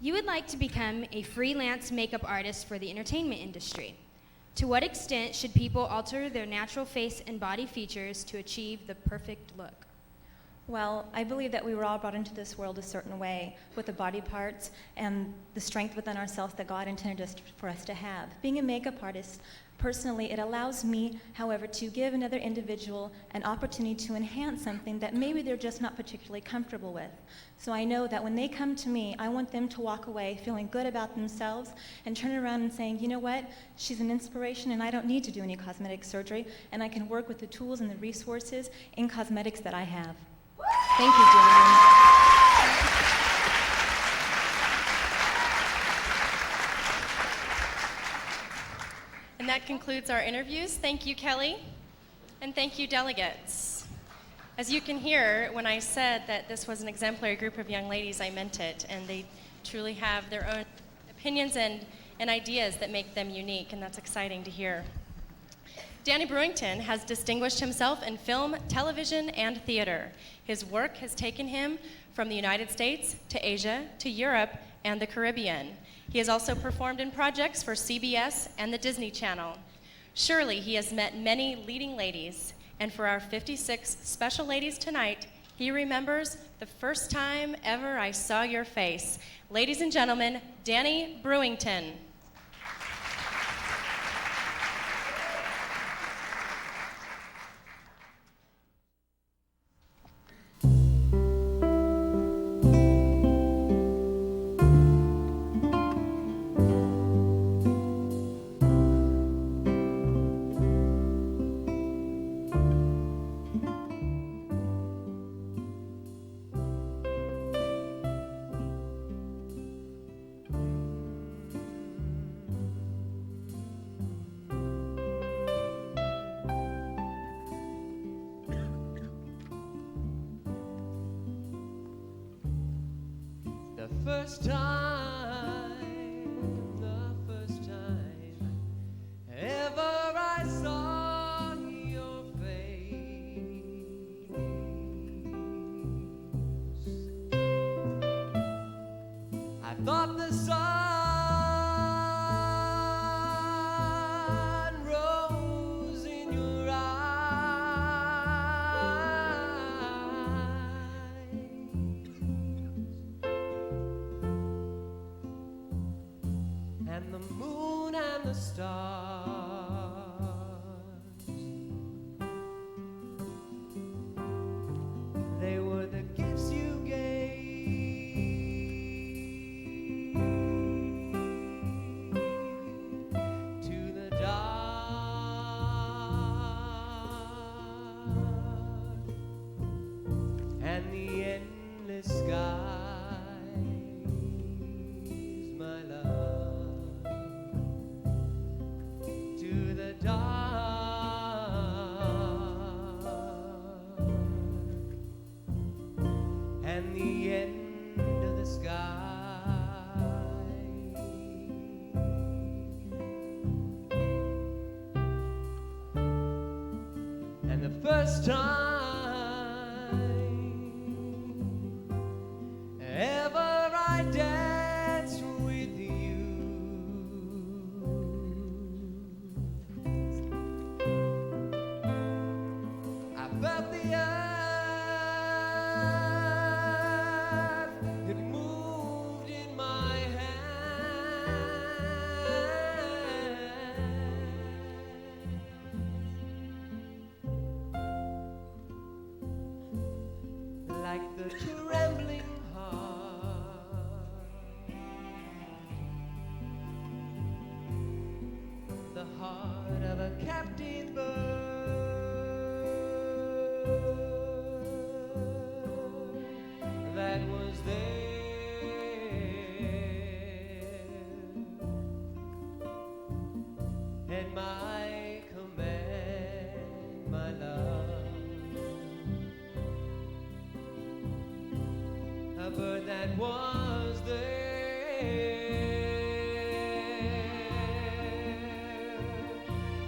You would like to become a freelance makeup artist for the entertainment industry. To what extent should people alter their natural face and body features to achieve the perfect look? Well, I believe that we were all brought into this world a certain way, with the body parts and the strength within ourselves that God intended for us to have. Being a makeup artist, personally, it allows me, however, to give another individual an opportunity to enhance something that maybe they're just not particularly comfortable with. So I know that when they come to me, I want them to walk away feeling good about themselves and turn around and saying, you know what, she's an inspiration and I don't need to do any cosmetic surgery, and I can work with the tools and the resources in cosmetics that I have. Thank you, Jamie. And that concludes our interviews. Thank you, Kelly. And thank you, delegates. As you can hear, when I said that this was an exemplary group of young ladies, I meant it. And they truly have their own opinions and ideas that make them unique, and that's exciting to hear. Danny Brewington has distinguished himself in film, television, and theater. His work has taken him from the United States to Asia to Europe and the Caribbean. He has also performed in projects for CBS and the Disney Channel. Surely he has met many leading ladies, and for our 56 special ladies tonight, he remembers the first time ever I saw your face. Ladies and gentlemen, Danny Brewington. First time ever I saw your face, I thought the sun rose in your and the moon and the stars, they were the gifts you gave. first time ever I danced with you, I felt the earth, it moved in my like the trembling heart, the heart of a captive bird that was there at my command, my love. A bird that was there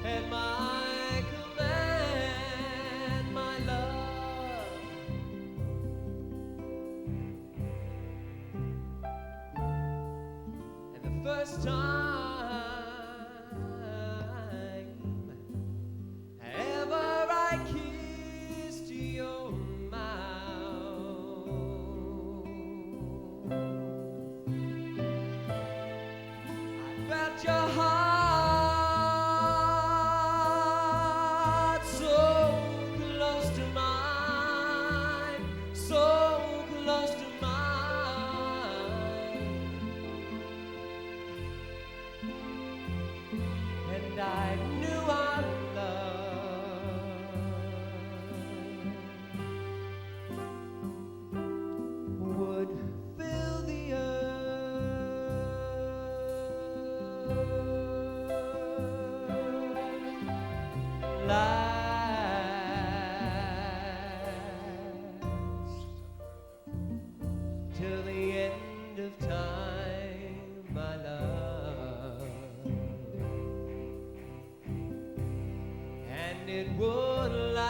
at my command, my love. And the first time ever I kissed your felt your heart so close to mine, so close to mine, and I knew our love would fill the last till the end of time, my love, and it would last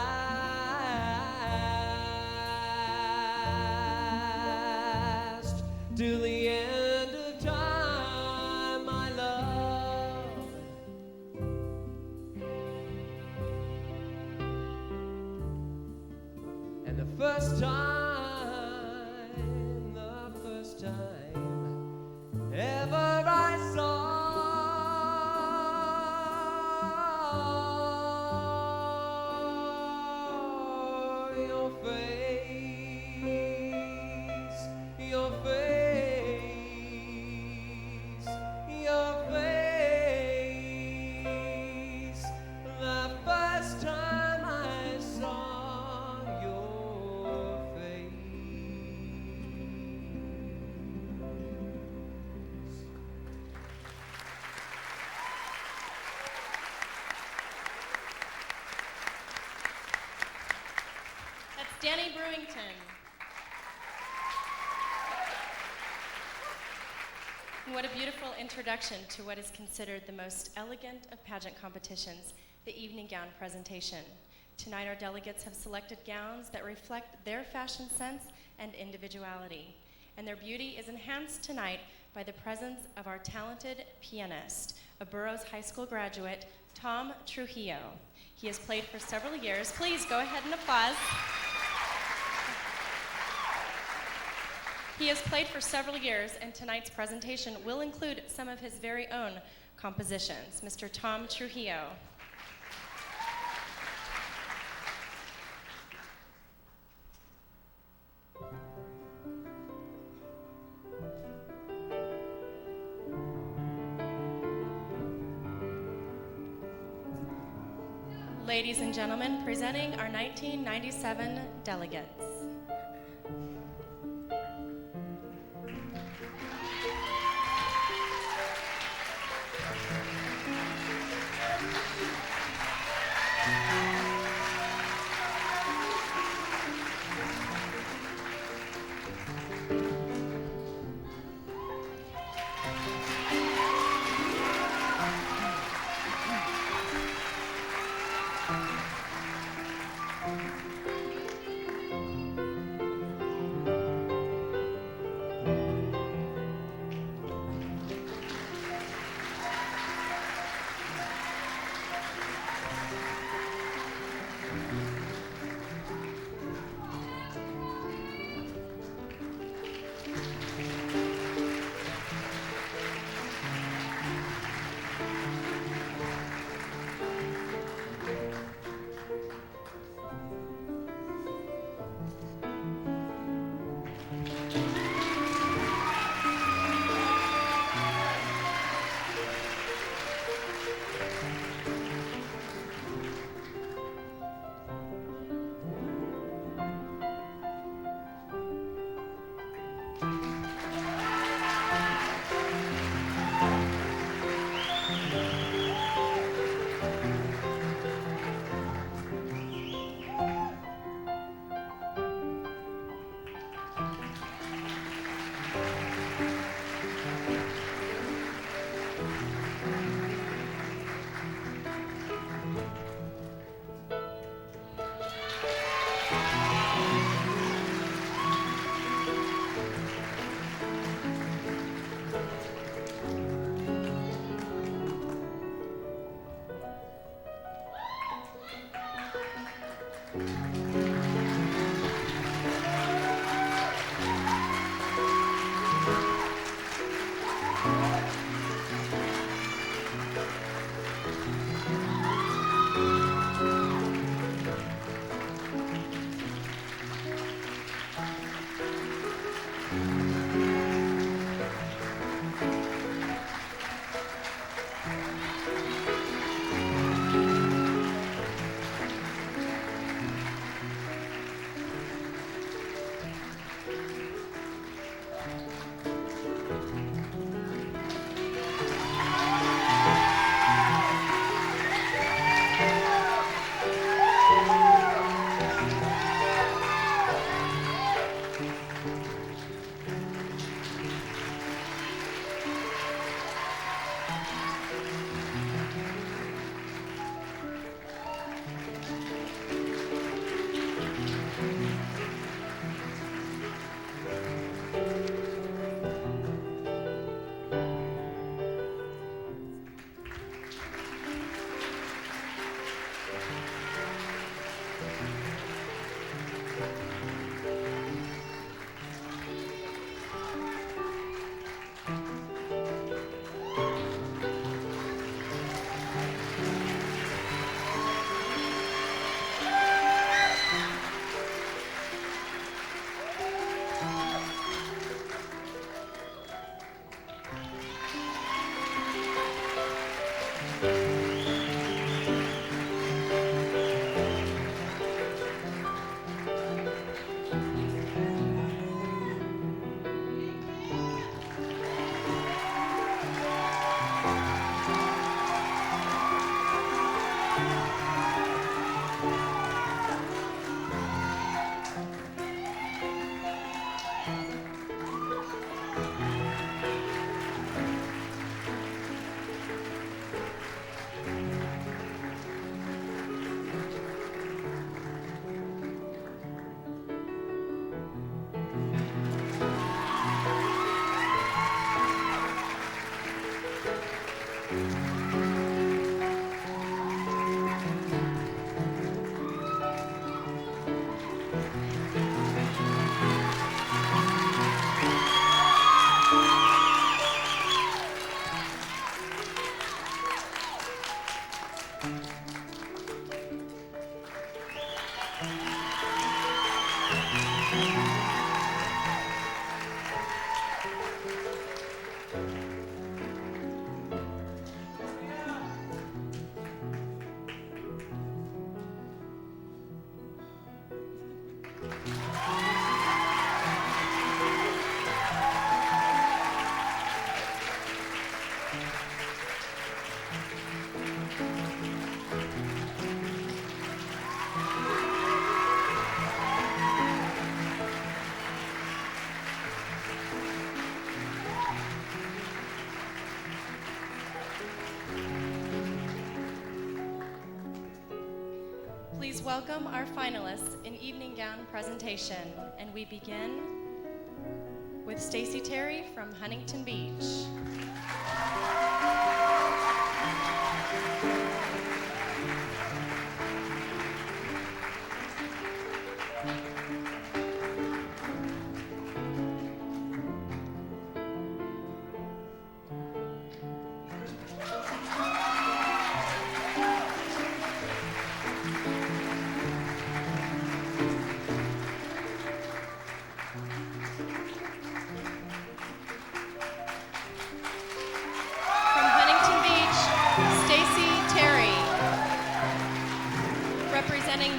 till the end of time, my love. And the first time ever I saw your face, your face, your face, the first time I saw your face. That's Danny Brewington. And what a beautiful introduction to what is considered the most elegant of pageant competitions, the evening gown presentation. Tonight our delegates have selected gowns that reflect their fashion sense and individuality. And their beauty is enhanced tonight by the presence of our talented pianist, a Burroughs High School graduate, Tom Trujillo. He has played for several years. Please go ahead and applause. He has played for several years, and tonight's presentation will include some of his very own compositions. Mr. Tom Trujillo. Ladies and gentlemen, presenting our 1997 delegates. Please welcome our finalists in evening gown presentation. And we begin with Stacy Terry from Huntington Beach.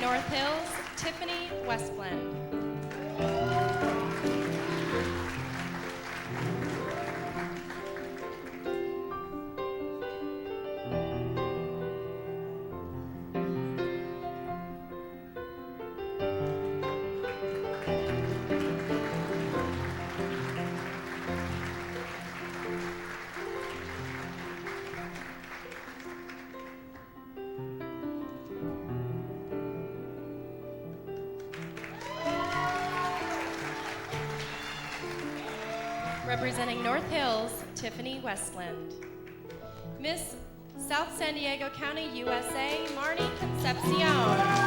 North Hills, Tiffany Westblend. Representing North Hills, Tiffany Westland. Miss South San Diego County, USA, Marnie Concepcion.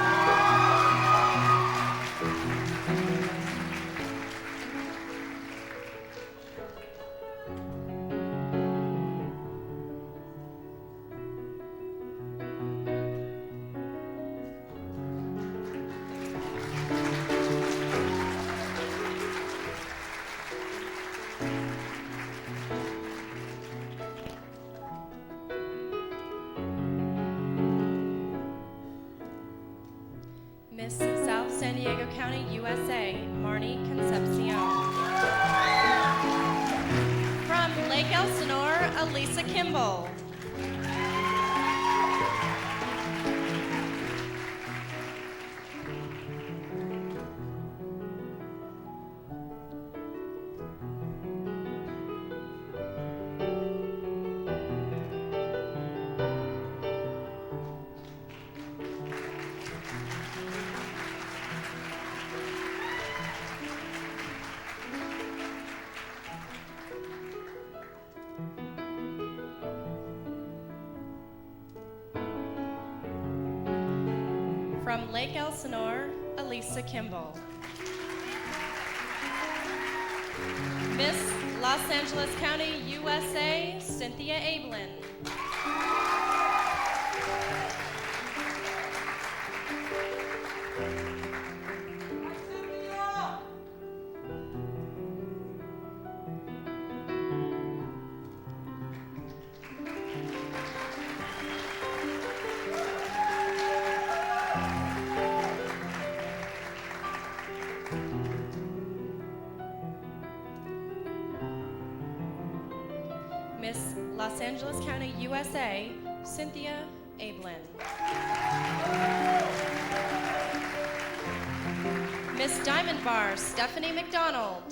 Miss South San Diego County, USA, Marnie Concepcion. From Lake Elsinore, Elisa Kimball. From Lake Elsinore, Elisa Kimball. Miss Los Angeles County, USA, Cynthia Ablin. Miss Los Angeles County, USA, Cynthia Ablin. Miss Diamond Bar, Stephanie McDonald.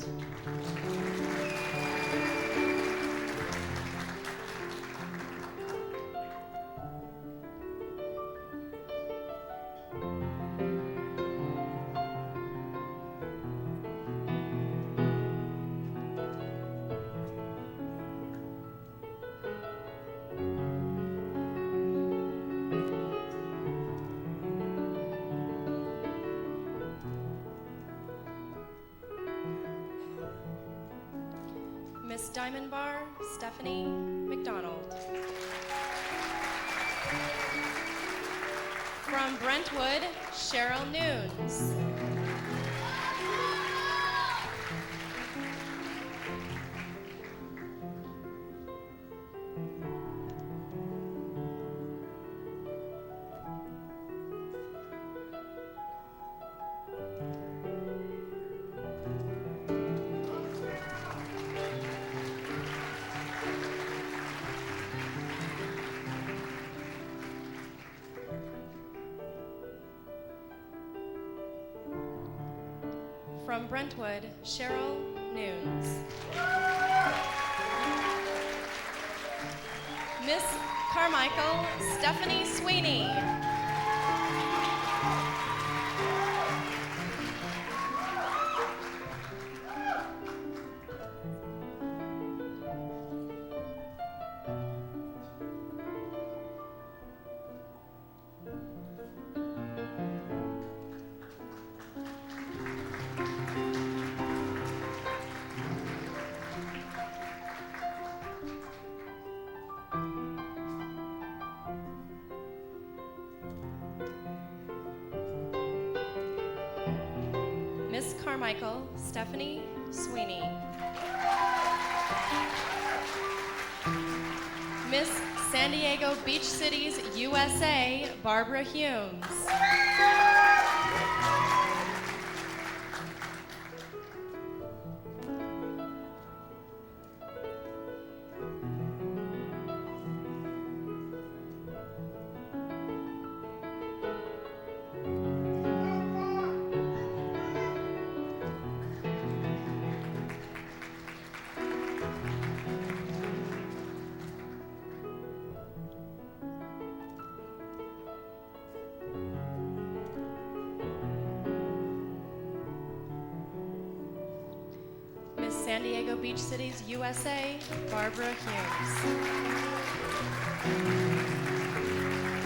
Miss Diamond Bar, Stephanie McDonald. From Brentwood, Cheryl Nunes. From Brentwood, Cheryl Nunes. Miss Carmichael Stephanie Sweeney. Miss Carmichael Stephanie Sweeney. Miss San Diego Beach Cities, USA, Barbara Humes. San Diego Beach Cities, USA, Barbara Humes.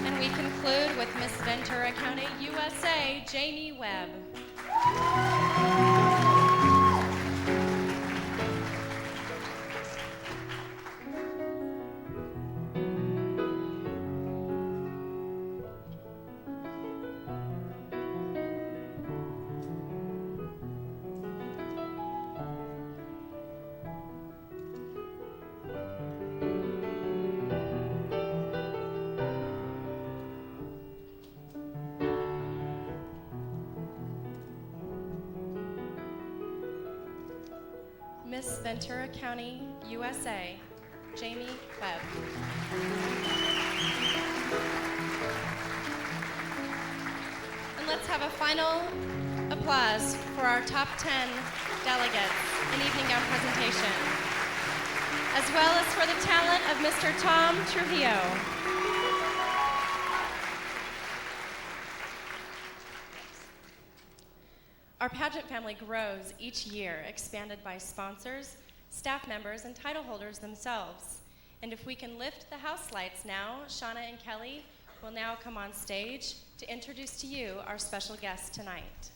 And we conclude with Miss Ventura County, USA, Jamie Webb. Miss Ventura County, USA, Jamie Webb. And let's have a final applause for our top 10 delegates in evening gown presentation, as well as for the talent of Mr. Tom Trujillo. Our pageant family grows each year, expanded by sponsors, staff members, and title holders themselves. And if we can lift the house lights now, Shauna and Kelly will now come on stage to introduce to you our special guest tonight.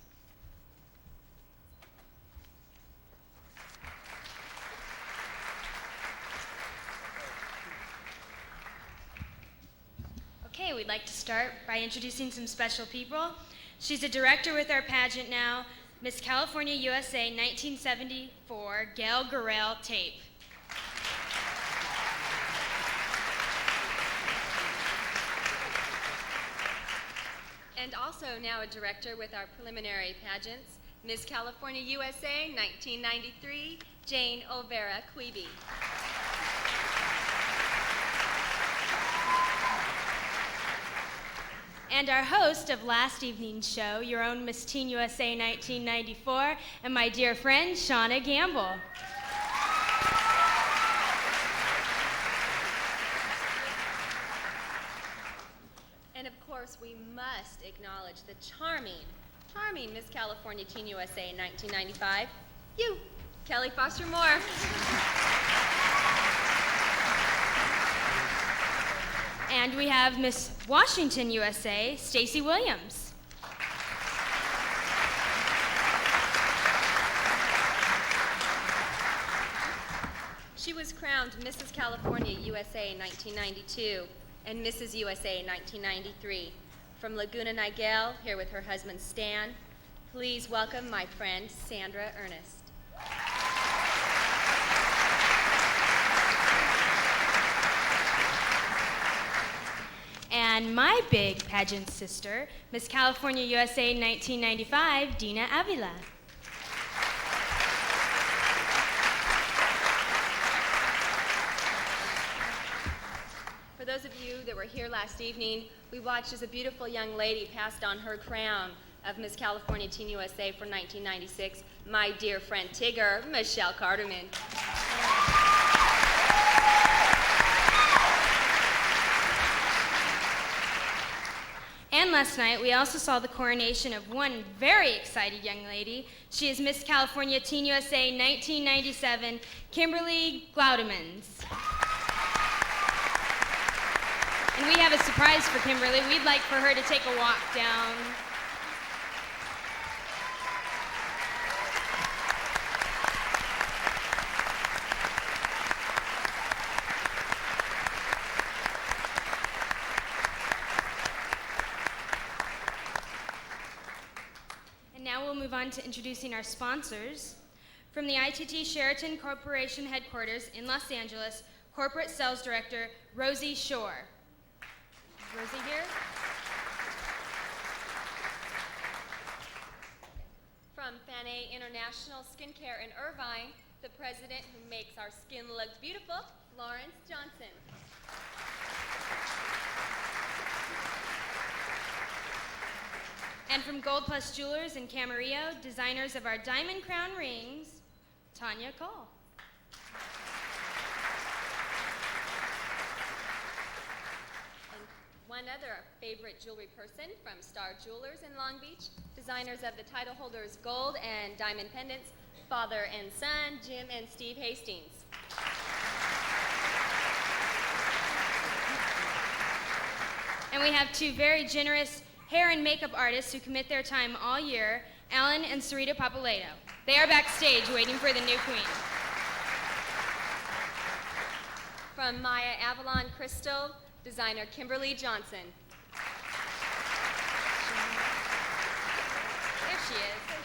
Okay, we'd like to start by introducing some special people. She's a director with our pageant now, Miss California USA 1974, Gail Gurrell Tape. And also now a director with our preliminary pageants, Miss California USA 1993, Jane Olvera Queeby. And our host of last evening's show, your own Miss Teen USA 1994, and my dear friend, Shauna Gamble. And of course, we must acknowledge the charming Miss California Teen USA 1995, you, Kelly Foster Moore. And we have Miss Washington USA, Stacy Williams. She was crowned Mrs. California USA in 1992 and Mrs. USA in 1993. from Laguna Niguel, here with her husband Stan. Please welcome my friend Sandra Ernest. And my big pageant sister, Miss California USA 1995, Dina Avila. For those of you that were here last evening, we watched as a beautiful young lady passed on her crown of Miss California Teen USA for 1996, my dear friend Tigger, Michelle Carterman. And last night, we also saw the coronation of one very excited young lady. She is Miss California Teen USA 1997, Kimberly Glaudemans. And we have a surprise for Kimberly. We'd like for her to take a walk down. And now we'll move on to introducing our sponsors. From the ITT Sheraton Corporation headquarters in Los Angeles, Corporate Sales Director Rosie Shore. Rosie here. From Fanay International Skincare in Irvine, the president who makes our skin look beautiful, Lawrence Johnson. And from Gold Plus Jewelers in Camarillo, designers of our diamond crown rings, Tanya Cole. One other favorite jewelry person from Star Jewelers in Long Beach, designers of the title holders' gold and diamond pendants, father and son, Jim and Steve Hastings. And we have two very generous hair and makeup artists who commit their time all year, Alan and Sarita Papaleto. They are backstage waiting for the new queen. From Maya Avalon Crystal, designer Kimberly Johnson. There she is.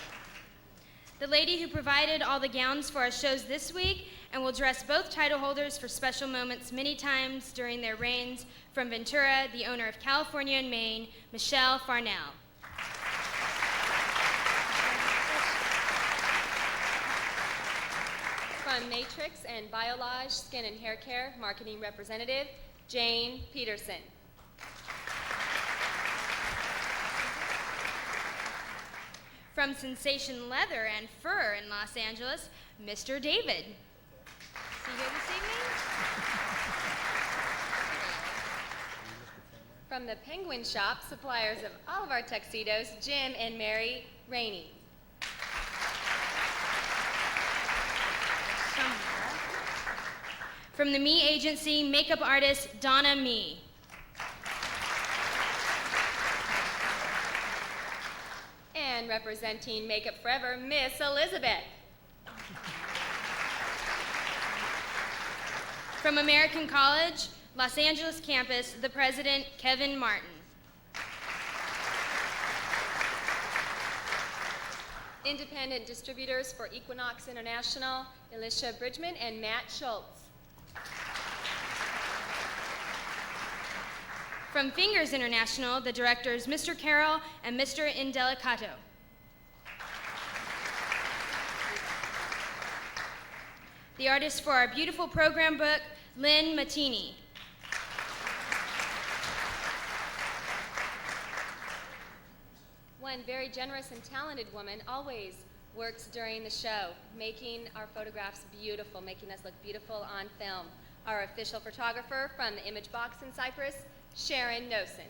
The lady who provided all the gowns for our shows this week and will dress both title holders for special moments many times during their reigns, from Ventura, the owner of California and Maine, Michelle Farnell. From Matrix and Biolage Skin and Hair Care marketing representative, Jane Peterson. From Sensation Leather and Fur in Los Angeles, Mr. David. Is he here this evening? From the Penguin Shop, suppliers of all of our tuxedos, Jim and Mary Rainey. From the Me Agency, makeup artist Donna Me. And representing Makeup Forever, Miss Elizabeth. From American College, Los Angeles campus, the president, Kevin Martin. Independent distributors for Equinox International, Alicia Bridgman and Matt Schultz. From Fingers International, the directors Mr. Carroll and Mr. Indelicato. The artist for our beautiful program book, Lynn Mattini. One very generous and talented woman always works during the show, making our photographs beautiful, making us look beautiful on film. Our official photographer from the Image Box in Cyprus, Sharon Nosen.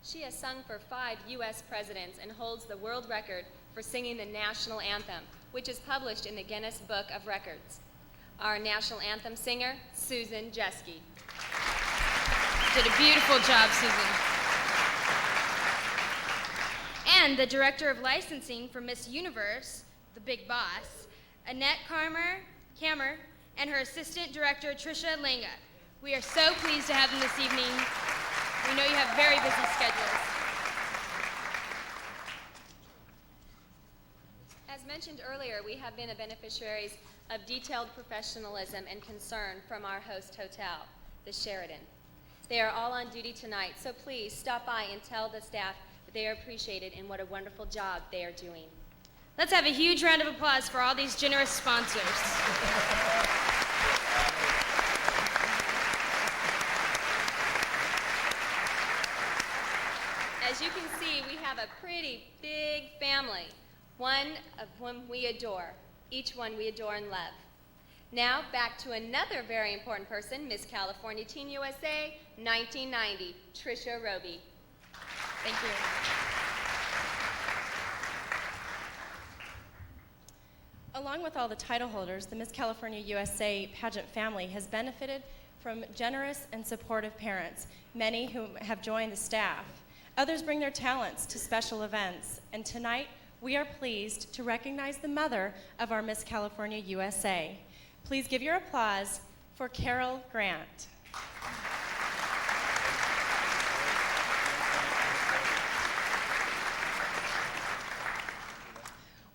She has sung for 5 U.S. presidents and holds the world record for singing the national anthem, which is published in the Guinness Book of Records. Our national anthem singer, Susan Jeske. Did a beautiful job, Susan. And the director of licensing for Miss Universe, the big boss, Annette Kammer, and her assistant director, Tricia Lenga. We are so pleased to have them this evening. We know you have very busy schedules. As mentioned earlier, we have been the beneficiaries of detailed professionalism and concern from our host hotel, the Sheraton. They are all on duty tonight, so please stop by and tell the staff that they are appreciated and what a wonderful job they are doing. Let's have a huge round of applause for all these generous sponsors. As you can see, we have a pretty big family, one of whom we adore. Each one we adore and love. Now, back to another very important person, Miss California Teen USA 1990, Trisha Roby. Thank you. Along with all the title holders, the Miss California USA pageant family has benefited from generous and supportive parents, many who have joined the staff. Others bring their talents to special events, and tonight we are pleased to recognize the mother of our Miss California USA. Please give your applause for Carol Grant.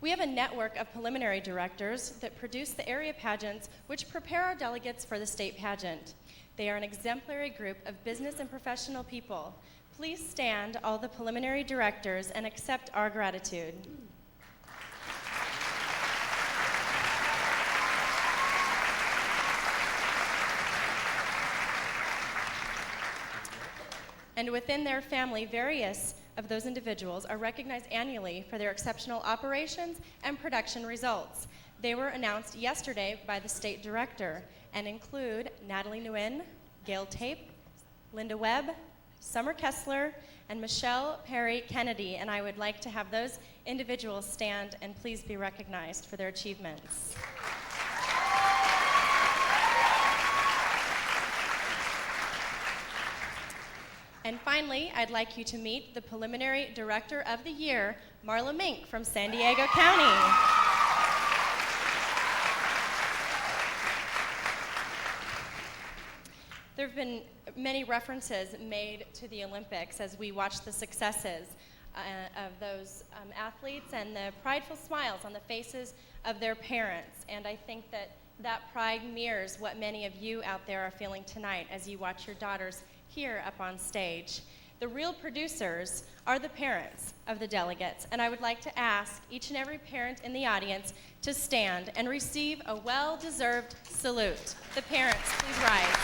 We have a network of preliminary directors that produce the area pageants which prepare our delegates for the state pageant. They are an exemplary group of business and professional people. Please stand, all the preliminary directors, and accept our gratitude. And within their family, various of those individuals are recognized annually for their exceptional operations and production results. They were announced yesterday by the state director and include Natalie Nguyen, Gail Tape, Linda Webb, Summer Kessler, and Michelle Perry Kennedy, and I would like to have those individuals stand and please be recognized for their achievements. And finally, I'd like you to meet the Preliminary Director of the Year, Marla Mink from San Diego County. There have been many references made to the Olympics as we watch the successes of those athletes and the prideful smiles on the faces of their parents. And I think that that pride mirrors what many of you out there are feeling tonight as you watch your daughters here up on stage. The real producers are the parents of the delegates, and I would like to ask each and every parent in the audience to stand and receive a well-deserved salute. The parents, please rise.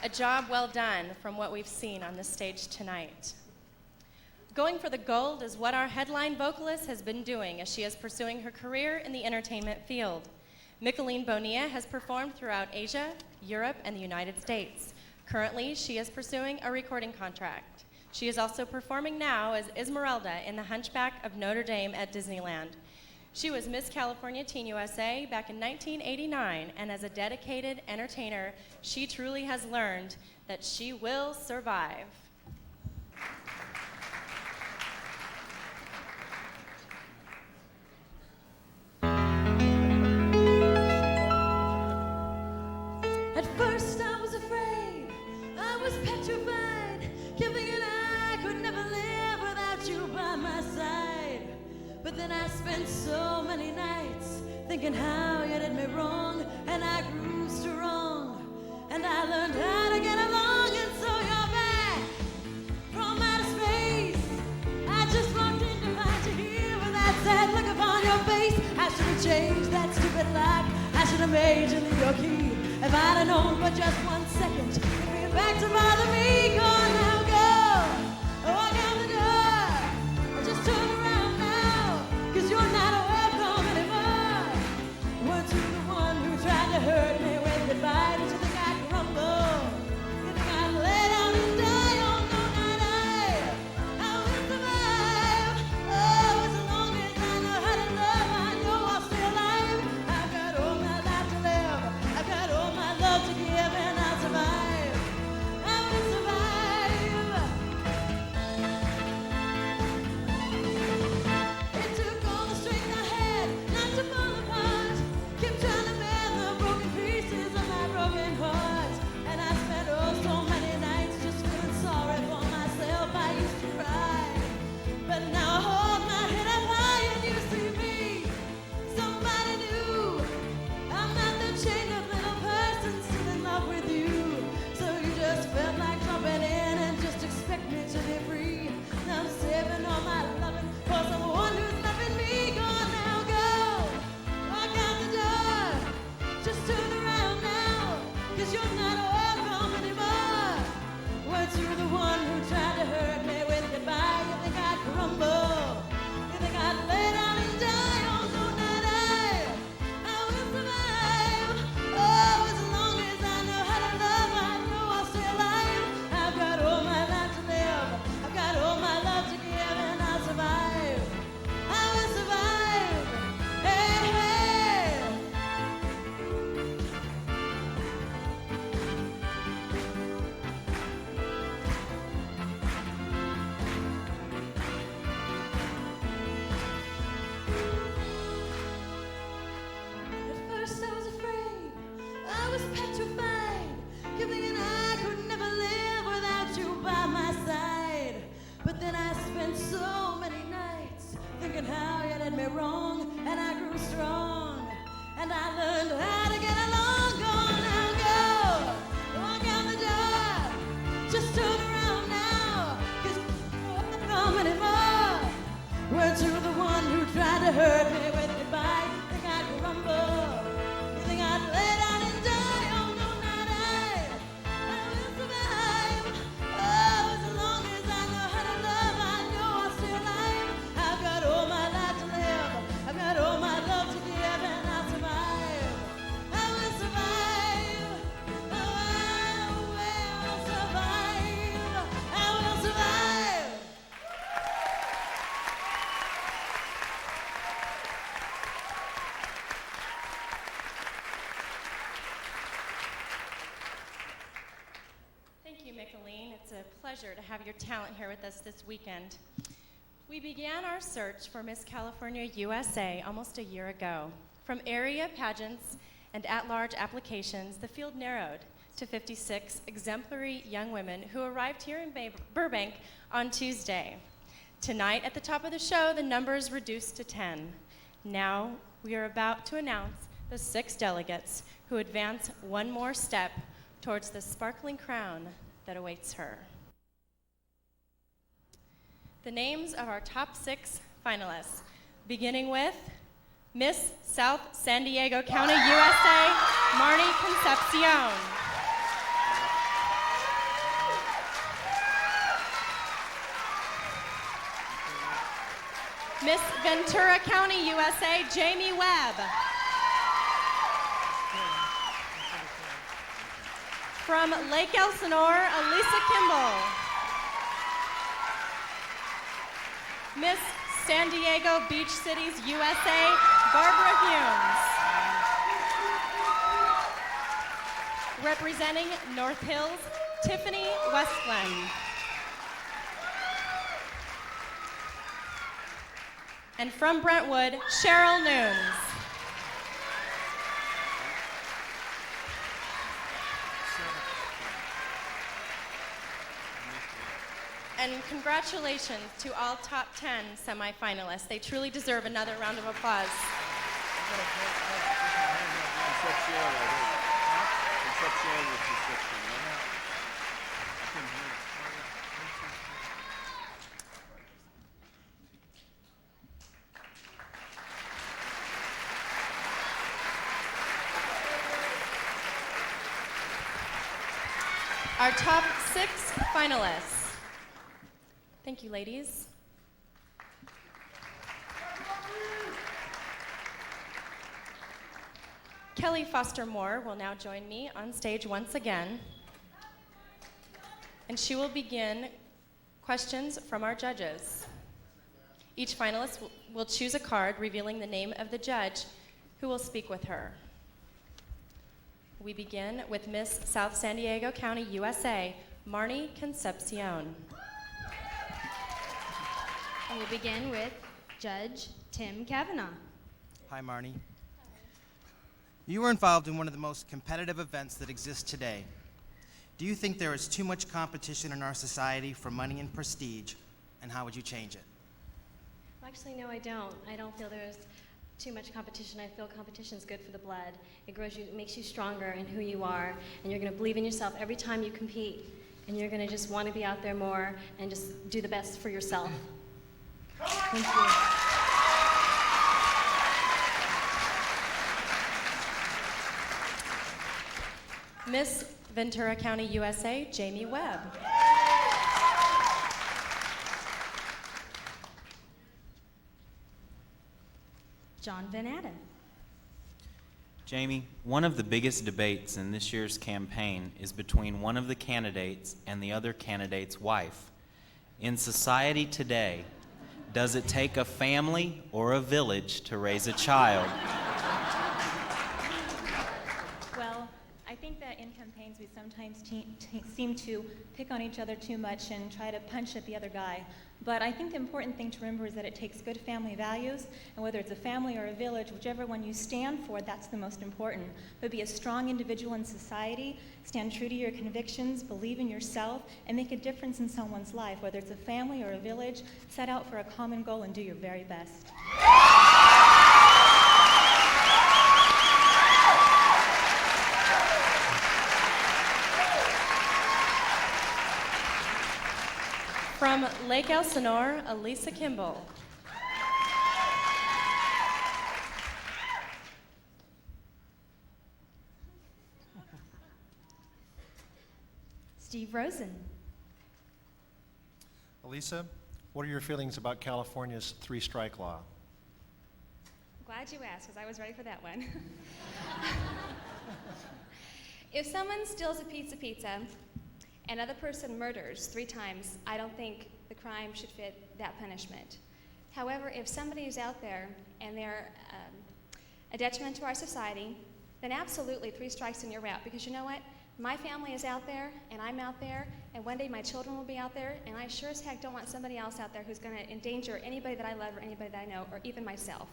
A job well done from what we've seen on this stage tonight. Going for the gold is what our headline vocalist has been doing as she is pursuing her career in the entertainment field. Micheline Bonilla has performed throughout Asia, Europe, and the United States. Currently, she is pursuing a recording contract. She is also performing now as Esmeralda in The Hunchback of Notre Dame at Disneyland. She was Miss California Teen USA back in 1989, and as a dedicated entertainer, she truly has learned that she will survive. At first I was afraid, I was petrified, thinking I could never live without you by my side. But then I spent so many nights thinking how you did me wrong, and I grew strong, and I learned how to get along, and so you're back from outer space. I just walked in to find you here with that sad look upon your face. I should have changed that stupid lock, I should have made you leave your key. If I'd have known for just 1 second, you'd bring it back to bother me. Go on now, go, walk out the door, just turn around now, 'cause you're not welcome anymore. Weren't you the one who tried to hurt me with goodbye? Did you think I'd crumble? You think I'd lay down and die? Oh no, not I will survive. Oh, as long as I know how to love, I know I'll stay alive. I've got all my life to live, I've got all my love to give, and I'll survive. spent so many nights thinking how you did me wrong, and I grew strong, and I learned how to get along. Go on now, go, walk out the door, just turn around now, 'cause you won't come anymore. Weren't you the one who tried to hurt me with your bite? Think I'd crumble? You think I'd lay down and die? Oh no, not I will survive. Oh, as long as I know how to love, I know I'm still alive. I've got all my life to live, I've got all my love to give, and I'll survive. I will survive. Oh, I will survive. I will survive. Thank you, Micheline. It's a pleasure to have your talent here with us this weekend. We began our search for Miss California USA almost a year ago. From area pageants and at-large applications, the field narrowed to 56 exemplary young women who arrived here in Burbank on Tuesday. Tonight, at the top of the show, the number is reduced to 10. Now, we are about to announce the 6 delegates who advance one more step towards the sparkling crown that awaits her. The names of our top 6 finalists, beginning with Miss South San Diego County, USA, Marnie Concepcion. Miss Ventura County, USA, Jamie Webb. From Lake Elsinore, Elisa Kimball. Miss San Diego Beach Cities, USA, Barbara Humes. Representing North Hills, Tiffany Westland. And from Brentwood, Cheryl Nunes. And congratulations to all top 10 semifinalists. They truly deserve another round of applause. Our top 6 finalists. Thank you, ladies. Kelly Foster Moore will now join me on stage once again, and she will begin questions from our judges. Each finalist will choose a card revealing the name of the judge who will speak with her. We begin with Miss South San Diego County, USA, Marnie Concepcion. And we'll begin with Judge Tim Kavanaugh. Hi, Marnie. You were involved in one of the most competitive events that exists today. Do you think there is too much competition in our society for money and prestige, and how would you change it? Well, actually, no, I don't. I don't feel there's too much competition. I feel competition is good for the blood. It grows you, it makes you stronger in who you are, and you're going to believe in yourself every time you compete, and you're going to just want to be out there more and just do the best for yourself. Thank you. Miss Ventura County, USA, Jamie Webb. John Van Adden. Jamie, one of the biggest debates in this year's campaign is between one of the candidates and the other candidate's wife. In society today, does it take a family or a village to raise a child? Well, I think that in campaigns we sometimes seem to pick on each other too much and try to punch at the other guy. But I think the important thing to remember is that it takes good family values, and whether it's a family or a village, whichever one you stand for, that's the most important. But be a strong individual in society, stand true to your convictions, believe in yourself, and make a difference in someone's life, whether it's a family or a village. Set out for a common goal and do your very best. From Lake Elsinore, Elisa Kimball. Steve Rosen. Elisa, what are your feelings about California's three-strike law? Glad you asked, because I was ready for that one. If someone steals a pizza, another person murders 3 times, I don't think the crime should fit that punishment. However, if somebody is out there and they're a detriment to our society, then absolutely 3 strikes and you're out. Because you know what? My family is out there, and I'm out there, and one day my children will be out there, and I sure as heck don't want somebody else out there who's going to endanger anybody that I love or anybody that I know, or even myself.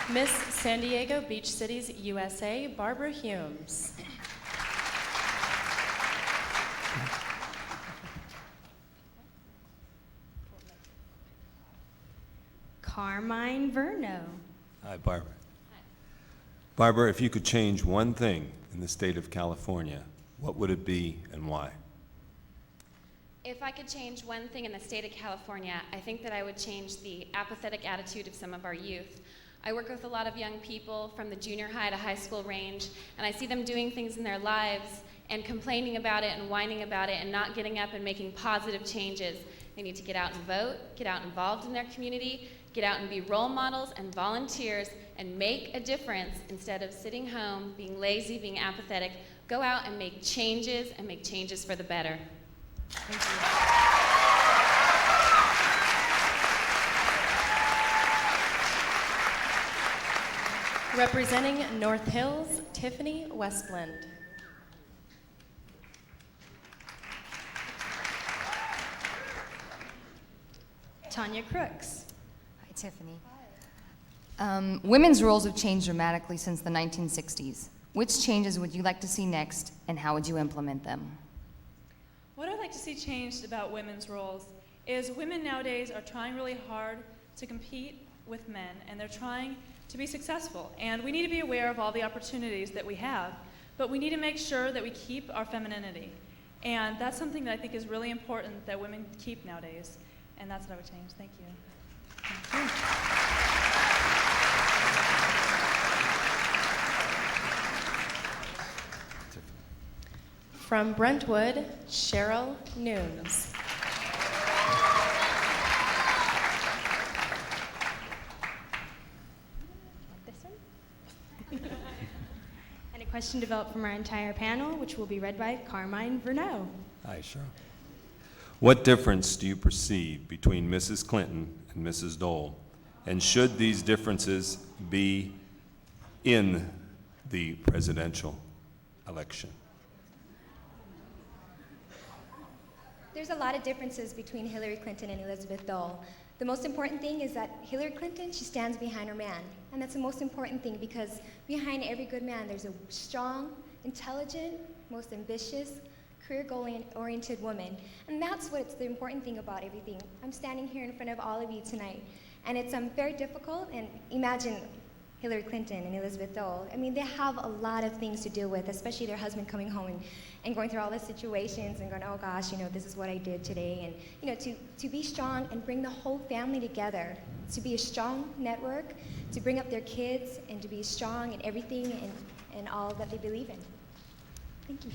Miss San Diego Beach Cities, USA, Barbara Humes. Carmine Verno. Hi, Barbara. Hi. Barbara, if you could change one thing in the state of California, what would it be and why? If I could change one thing in the state of California, I think that I would change the apathetic attitude of some of our youth. I work with a lot of young people from the junior high to high school range, and I see them doing things in their lives and complaining about it and whining about it and not getting up and making positive changes. They need to get out and vote, get out involved in their community, get out and be role models and volunteers and make a difference instead of sitting home, being lazy, being apathetic. Go out and make changes for the better. Thank you. Representing North Hills, Tiffany Westland. Tanya Crooks. Hi, Tiffany. Women's roles have changed dramatically since the 1960s. Which changes would you like to see next, and how would you implement them? What I'd like to see changed about women's roles is women nowadays are trying really hard to compete with men, and they're trying to be successful. And we need to be aware of all the opportunities that we have, but we need to make sure that we keep our femininity. And that's something that I think is really important that women keep nowadays. And that's what I would change. Thank you. Thank you. From Brentwood, Cheryl Nunes. And a question developed from our entire panel, which will be read by Carmine Verno. Hi, Cheryl. What difference do you perceive between Mrs. Clinton and Mrs. Dole? And should these differences be in the presidential election? There's a lot of differences between Hillary Clinton and Elizabeth Dole. The most important thing is that Hillary Clinton, she stands behind her man. And that's the most important thing, because behind every good man, there's a strong, intelligent, most ambitious, career goal-oriented woman. And that's what's the important thing about everything. I'm standing here in front of all of you tonight. And it's very difficult, and imagine Hillary Clinton and Elizabeth Dole. I mean, they have a lot of things to deal with, especially their husband coming home and going through all the situations and going, oh gosh, this is what I did today. And, to be strong and bring the whole family together, to be a strong network, to bring up their kids, and to be strong in everything and all that they believe in. Thank you.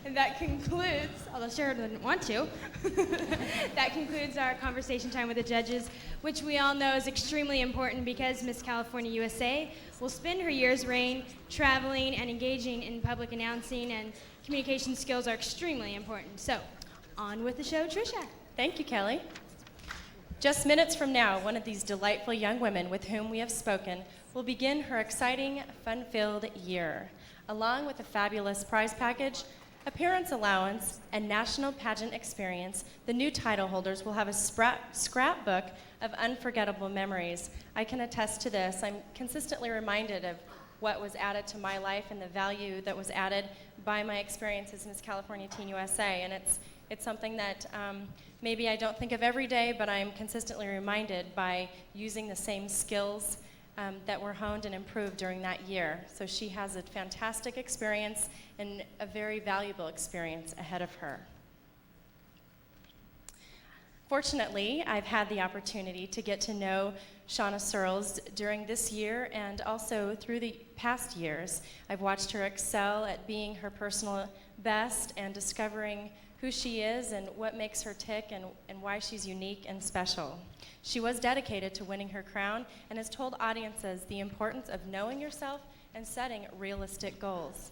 And that concludes although Sarah didn't want to. That concludes our conversation time with the judges, which we all know is extremely important because Miss California USA will spend her year's reign traveling and engaging in public announcing, and communication skills are extremely important. So, on with the show, Trisha. Thank you, Kelly. Just minutes from now, one of these delightful young women with whom we have spoken will begin her exciting, fun-filled year. Along with a fabulous prize package, appearance allowance, and national pageant experience, the new title holders will have a scrapbook of unforgettable memories. I can attest to this. I'm consistently reminded of what was added to my life and the value that was added by my experience as Miss California Teen USA, and it's something that maybe I don't think of every day, but I'm consistently reminded by using the same skills that were honed and improved during that year. So she has a fantastic experience and a very valuable experience ahead of her. Fortunately, I've had the opportunity to get to know Shauna Searles during this year and also through the past years. I've watched her excel at being her personal best and discovering who she is and what makes her tick and why she's unique and special. She was dedicated to winning her crown and has told audiences the importance of knowing yourself and setting realistic goals.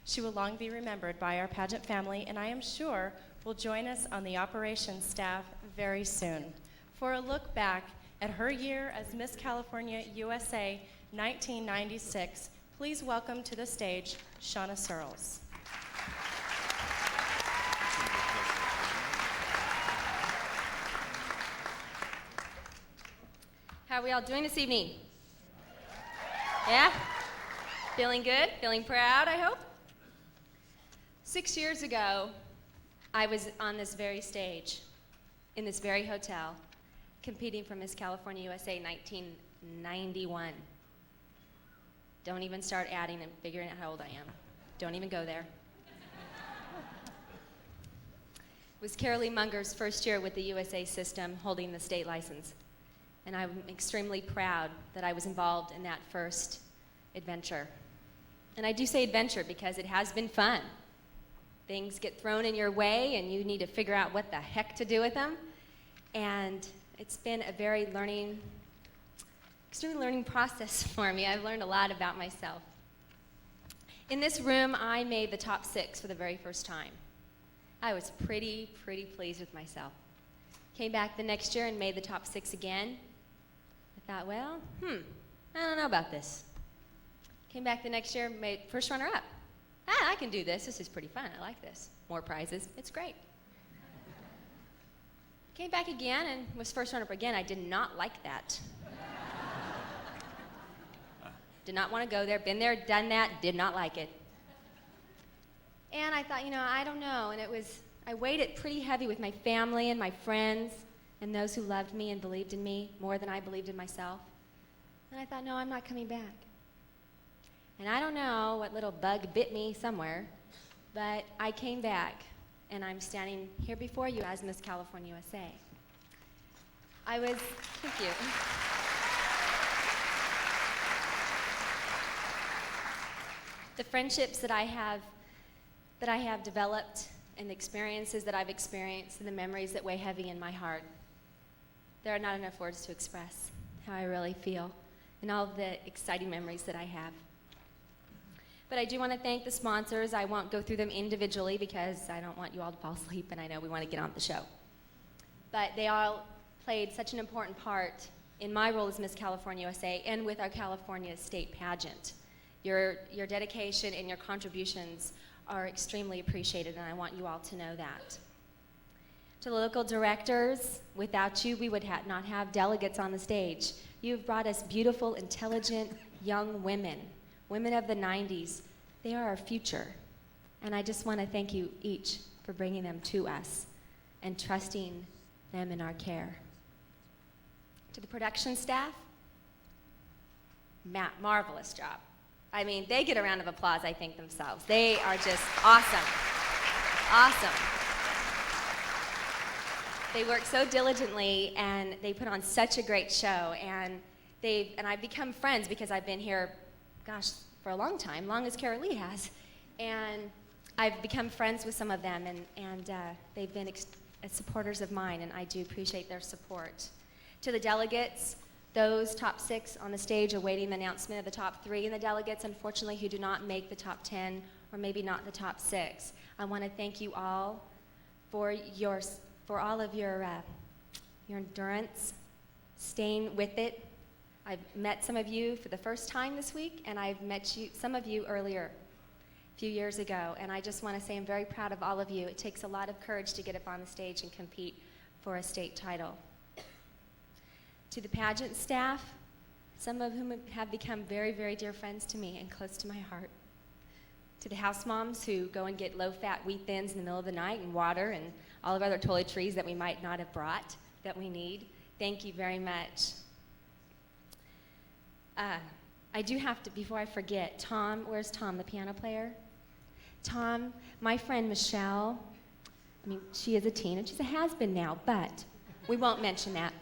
She will long be remembered by our pageant family, and I am sure will join us on the operations staff very soon. For a look back at her year as Miss California USA 1996, please welcome to the stage Shauna Searles. How are we all doing this evening? Yeah? Feeling good? Feeling proud, I hope? 6 years ago, I was on this very stage, in this very hotel, competing for Miss California USA 1991. Don't even start adding and figuring out how old I am. Don't even go there. It was Carolee Munger's first year with the USA system holding the state license. And I'm extremely proud that I was involved in that first adventure. And I do say adventure because it has been fun. Things get thrown in your way and you need to figure out what the heck to do with them. And it's been a very extremely learning process for me. I've learned a lot about myself. In this room, I made the top 6 for the very first time. I was pretty pleased with myself. Came back the next year and made the top 6 again. I thought, well, I don't know about this. Came back the next year, made first runner-up. I can do this. This is pretty fun. I like this. More prizes. It's great. Came back again and was first runner-up again. I did not like that. Did not want to go there. Been there, done that. Did not like it. And I thought, I don't know. And I weighed it pretty heavy with my family and my friends and those who loved me and believed in me more than I believed in myself. And I thought, no, I'm not coming back. And I don't know what little bug bit me somewhere, but I came back, and I'm standing here before you as Miss California USA. Thank you. The friendships that I have developed and the experiences that I've experienced and the memories that weigh heavy in my heart, there are not enough words to express how I really feel and all of the exciting memories that I have. But I do want to thank the sponsors. I won't go through them individually because I don't want you all to fall asleep, and I know we want to get on with the show. But they all played such an important part in my role as Miss California USA and with our California State Pageant. Your dedication and your contributions are extremely appreciated, and I want you all to know that. To the local directors, without you, we would not have delegates on the stage. You've brought us beautiful, intelligent, young women of the 90s. They are our future. And I just want to thank you each for bringing them to us and trusting them in our care. To the production staff, marvelous job. I mean, they get a round of applause, I think, themselves. They are just awesome. Awesome. They work so diligently, and they put on such a great show. And I've become friends because I've been here, gosh, for a long time, long as Carolee has. And I've become friends with some of them, and they've been supporters of mine, and I do appreciate their support. To the delegates, those top 6 on the stage awaiting the announcement of the top 3, and the delegates, unfortunately, who do not make the top 10 or maybe not the top 6, I want to thank you all for all of your endurance, staying with it. I've met some of you for the first time this week, and I've met some of you earlier, a few years ago, and I just want to say I'm very proud of all of you. It takes a lot of courage to get up on the stage and compete for a state title. To the pageant staff, some of whom have become very, very dear friends to me and close to my heart. To the house moms who go and get low-fat wheat thins in the middle of the night and water and all of our other toiletries that we might not have brought that we need, thank you very much. I do have to, before I forget, Tom, where's Tom, the piano player? Tom, my friend Michelle, I mean, she is a teen, and she's a has-been now, but we won't mention that.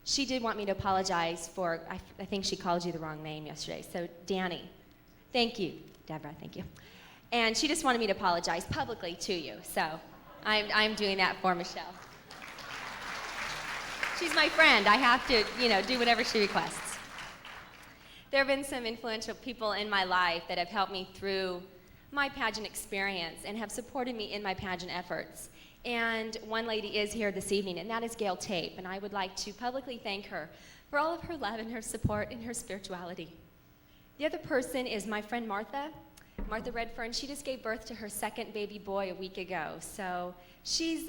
She did want me to apologize for, I think she called you the wrong name yesterday. So, Danny, thank you. Deborah, thank you. And she just wanted me to apologize publicly to you. So, I'm doing that for Michelle. She's my friend. I have to, do whatever she requests. There have been some influential people in my life that have helped me through my pageant experience and have supported me in my pageant efforts. And one lady is here this evening, and that is Gail Tape, and I would like to publicly thank her for all of her love and her support and her spirituality. The other person is my friend Martha Redfern. She just gave birth to her second baby boy a week ago, so she's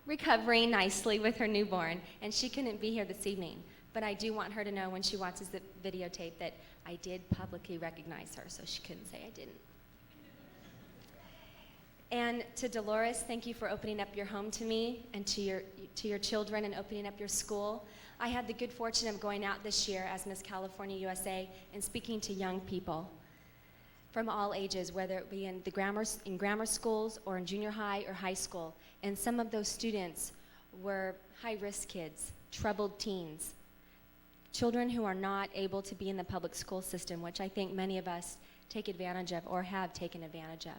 recovering nicely with her newborn, and she couldn't be here this evening. But I do want her to know when she watches the videotape that I did publicly recognize her, so she couldn't say I didn't. And to Dolores, thank you for opening up your home to me and to your children and opening up your school. I had the good fortune of going out this year as Miss California USA and speaking to young people from all ages, whether it be in grammar schools or in junior high or high school. And some of those students were high-risk kids, troubled teens, children who are not able to be in the public school system, which I think many of us take advantage of or have taken advantage of.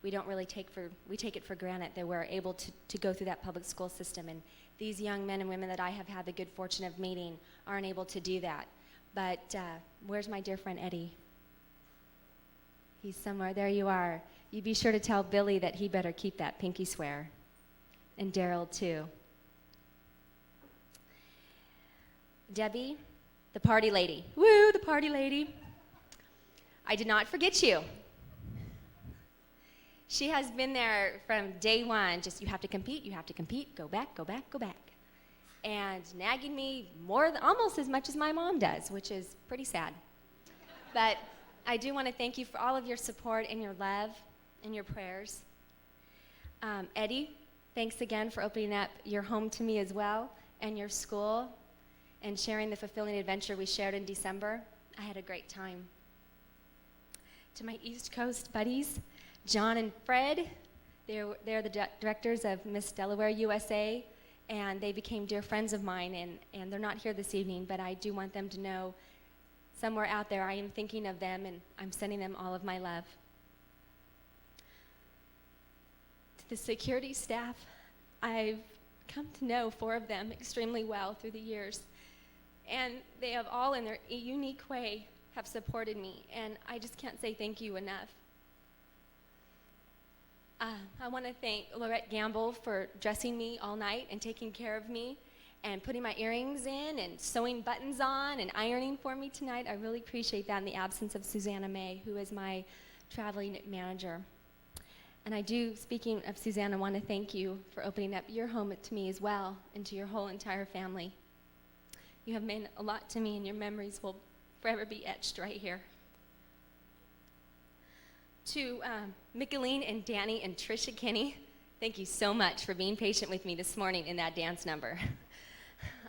We don't really take it for granted that we're able to go through that public school system, and these young men and women that I have had the good fortune of meeting aren't able to do that. But where's my dear friend Eddie? He's somewhere. There you are. You be sure to tell Billy that he better keep that pinky swear, and Daryl too. Debbie, the party lady. Woo, the party lady. I did not forget you. She has been there from day one, just you have to compete, go back, go back, go back. And nagging me almost as much as my mom does, which is pretty sad. But I do want to thank you for all of your support and your love and your prayers. Eddie, thanks again for opening up your home to me as well, and your school, and sharing the fulfilling adventure we shared in December. I had a great time. To my East Coast buddies, John and Fred, they're the directors of Miss Delaware USA, and they became dear friends of mine, and they're not here this evening, but I do want them to know somewhere out there I am thinking of them, and I'm sending them all of my love. To the security staff, I've come to know 4 of them extremely well through the years, and they have all in their unique way have supported me, and I just can't say thank you enough. I want to thank Lorette Gamble for dressing me all night and taking care of me and putting my earrings in and sewing buttons on and ironing for me tonight. I really appreciate that in the absence of Susanna May, who is my traveling manager. And I do, speaking of Susanna, want to thank you for opening up your home to me as well and to your whole entire family. You have meant a lot to me, and your memories will forever be etched right here. To Micheline and Danny and Trisha Kinney, thank you so much for being patient with me this morning in that dance number.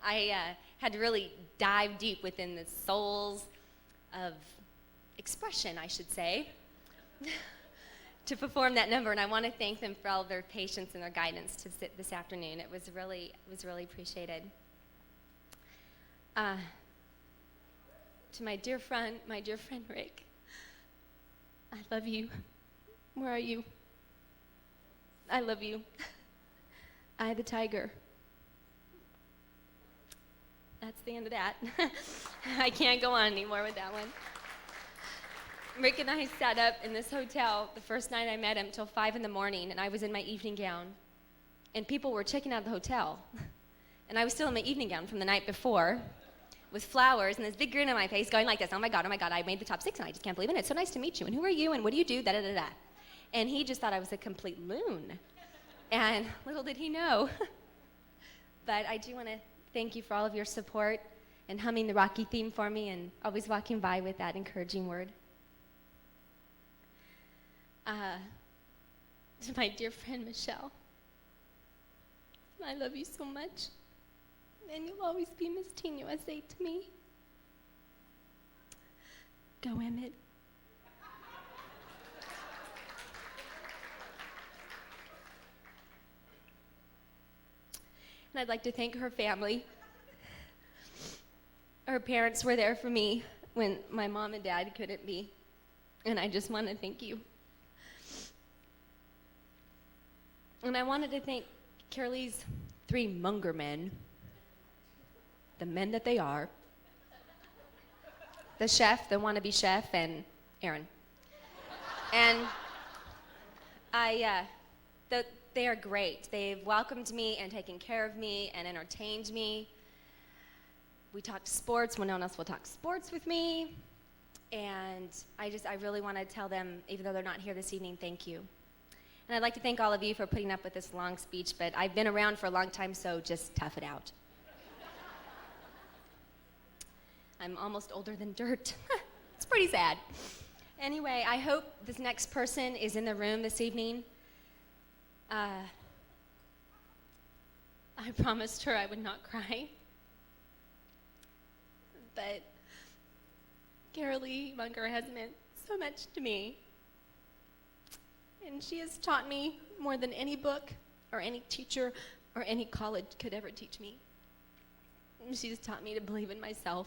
I had to really dive deep within the souls of expression, I should say, to perform that number, and I want to thank them for all their patience and their guidance to sit this afternoon. It was really appreciated. To my dear friend Rick, I love you Where are you? I love you. I, the tiger. That's the end of that. I can't go on anymore with that one. Rick and I sat up in this hotel the first night I met him till 5 in the morning, and I was in my evening gown. And people were checking out the hotel. And I was still in my evening gown from the night before with flowers and this big grin on my face going like this, oh my God, I made the top 6 and I just can't believe it. It's so nice to meet you. And who are you and what do you do? Da da da da. And he just thought I was a complete loon. And little did he know. But I do want to thank you for all of your support and humming the Rocky theme for me and always walking by with that encouraging word. To my dear friend Michelle, I love you so much, and you'll always be Miss Teen USA to me. Go Emmett. And I'd like to thank her family. Her parents were there for me when my mom and dad couldn't be, and I just want to thank you. And I wanted to thank Carolee's 3 Munger men, the men that they are, the chef, the wannabe chef, and Aaron. And they are great. They've welcomed me and taken care of me and entertained me. We talked sports when no one else will talk sports with me. And I really want to tell them, even though they're not here this evening, thank you. And I'd like to thank all of you for putting up with this long speech, but I've been around for a long time, so just tough it out. I'm almost older than dirt. It's pretty sad. Anyway, I hope this next person is in the room this evening. I promised her I would not cry. But Carolee Munger has meant so much to me. And she has taught me more than any book or any teacher or any college could ever teach me. She's taught me to believe in myself.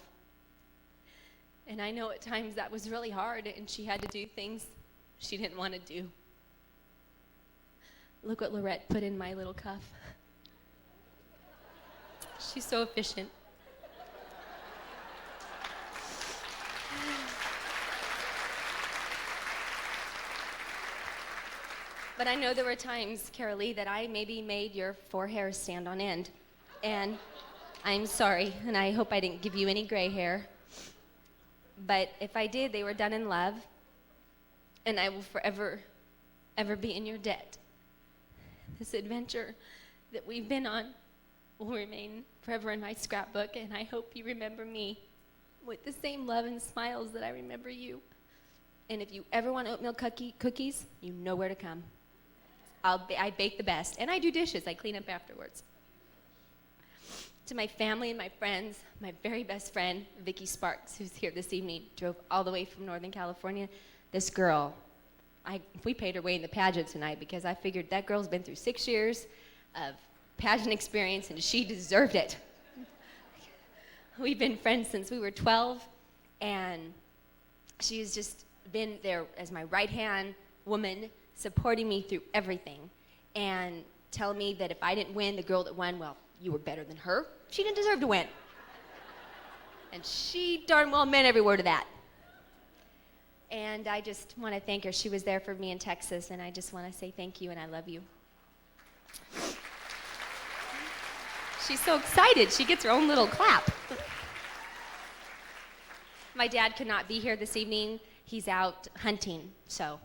And I know at times that was really hard, and she had to do things she didn't want to do. Look what Lorette put in my little cuff. She's so efficient. But I know there were times, Carolee, that I maybe made your 4 hairs stand on end. And I'm sorry, and I hope I didn't give you any gray hair. But if I did, they were done in love, and I will forever, ever be in your debt. This adventure that we've been on will remain forever in my scrapbook, and I hope you remember me with the same love and smiles that I remember you. And if you ever want oatmeal cookies, you know where to come. I bake the best, and I do dishes. I clean up afterwards. To my family and my friends, my very best friend, Vicki Sparks, who's here this evening, drove all the way from Northern California. This girl, we paid her way in the pageant tonight because I figured that girl's been through 6 years of pageant experience, and she deserved it. We've been friends since we were 12, and she's just been there as my right-hand woman, supporting me through everything and telling me that if I didn't win, the girl that won, well, you were better than her. She didn't deserve to win. And she darn well meant every word of that. And I just want to thank her. She was there for me in Texas, and I just want to say thank you, and I love you. She's so excited. She gets her own little clap. My dad could not be here this evening. He's out hunting, so.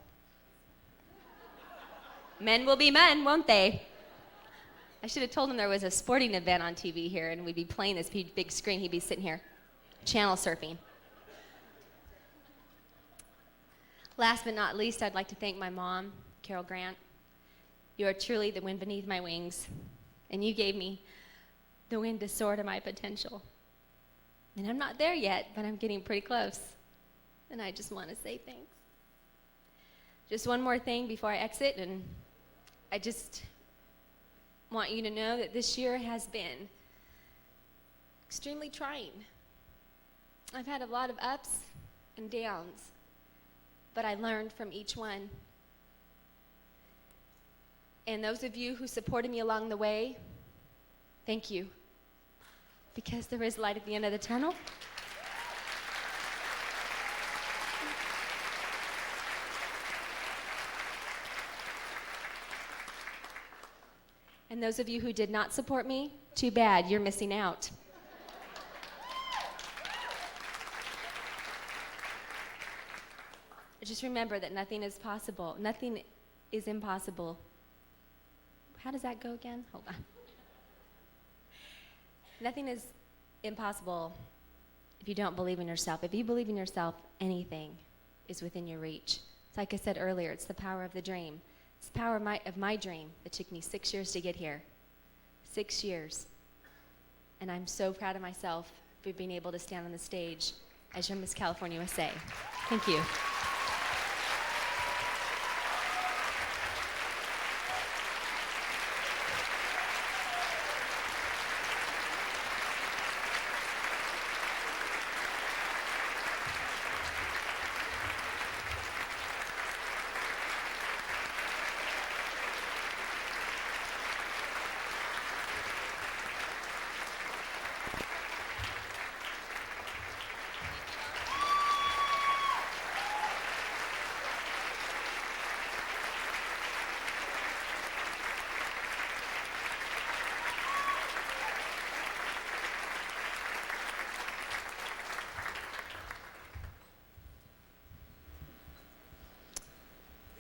Men will be men, won't they? I should have told him there was a sporting event on TV here, and we'd be playing this big screen. He'd be sitting here, channel surfing. Last but not least, I'd like to thank my mom, Carol Grant. You are truly the wind beneath my wings, and you gave me the wind to soar to my potential. And I'm not there yet, but I'm getting pretty close. And I just want to say thanks. Just one more thing before I exit, and I just want you to know that this year has been extremely trying. I've had a lot of ups and downs, but I learned from each one. And those of you who supported me along the way, thank you. Because there is light at the end of the tunnel. And those of you who did not support me, too bad, you're missing out. Just remember that nothing is possible. Nothing is impossible. How does that go again? Hold on. Nothing is impossible if you don't believe in yourself. If you believe in yourself, anything is within your reach. It's like I said earlier, it's the power of the dream. It's the power of my dream that took me 6 years to get here. 6 years. And I'm so proud of myself for being able to stand on the stage as your Miss California USA. Thank you.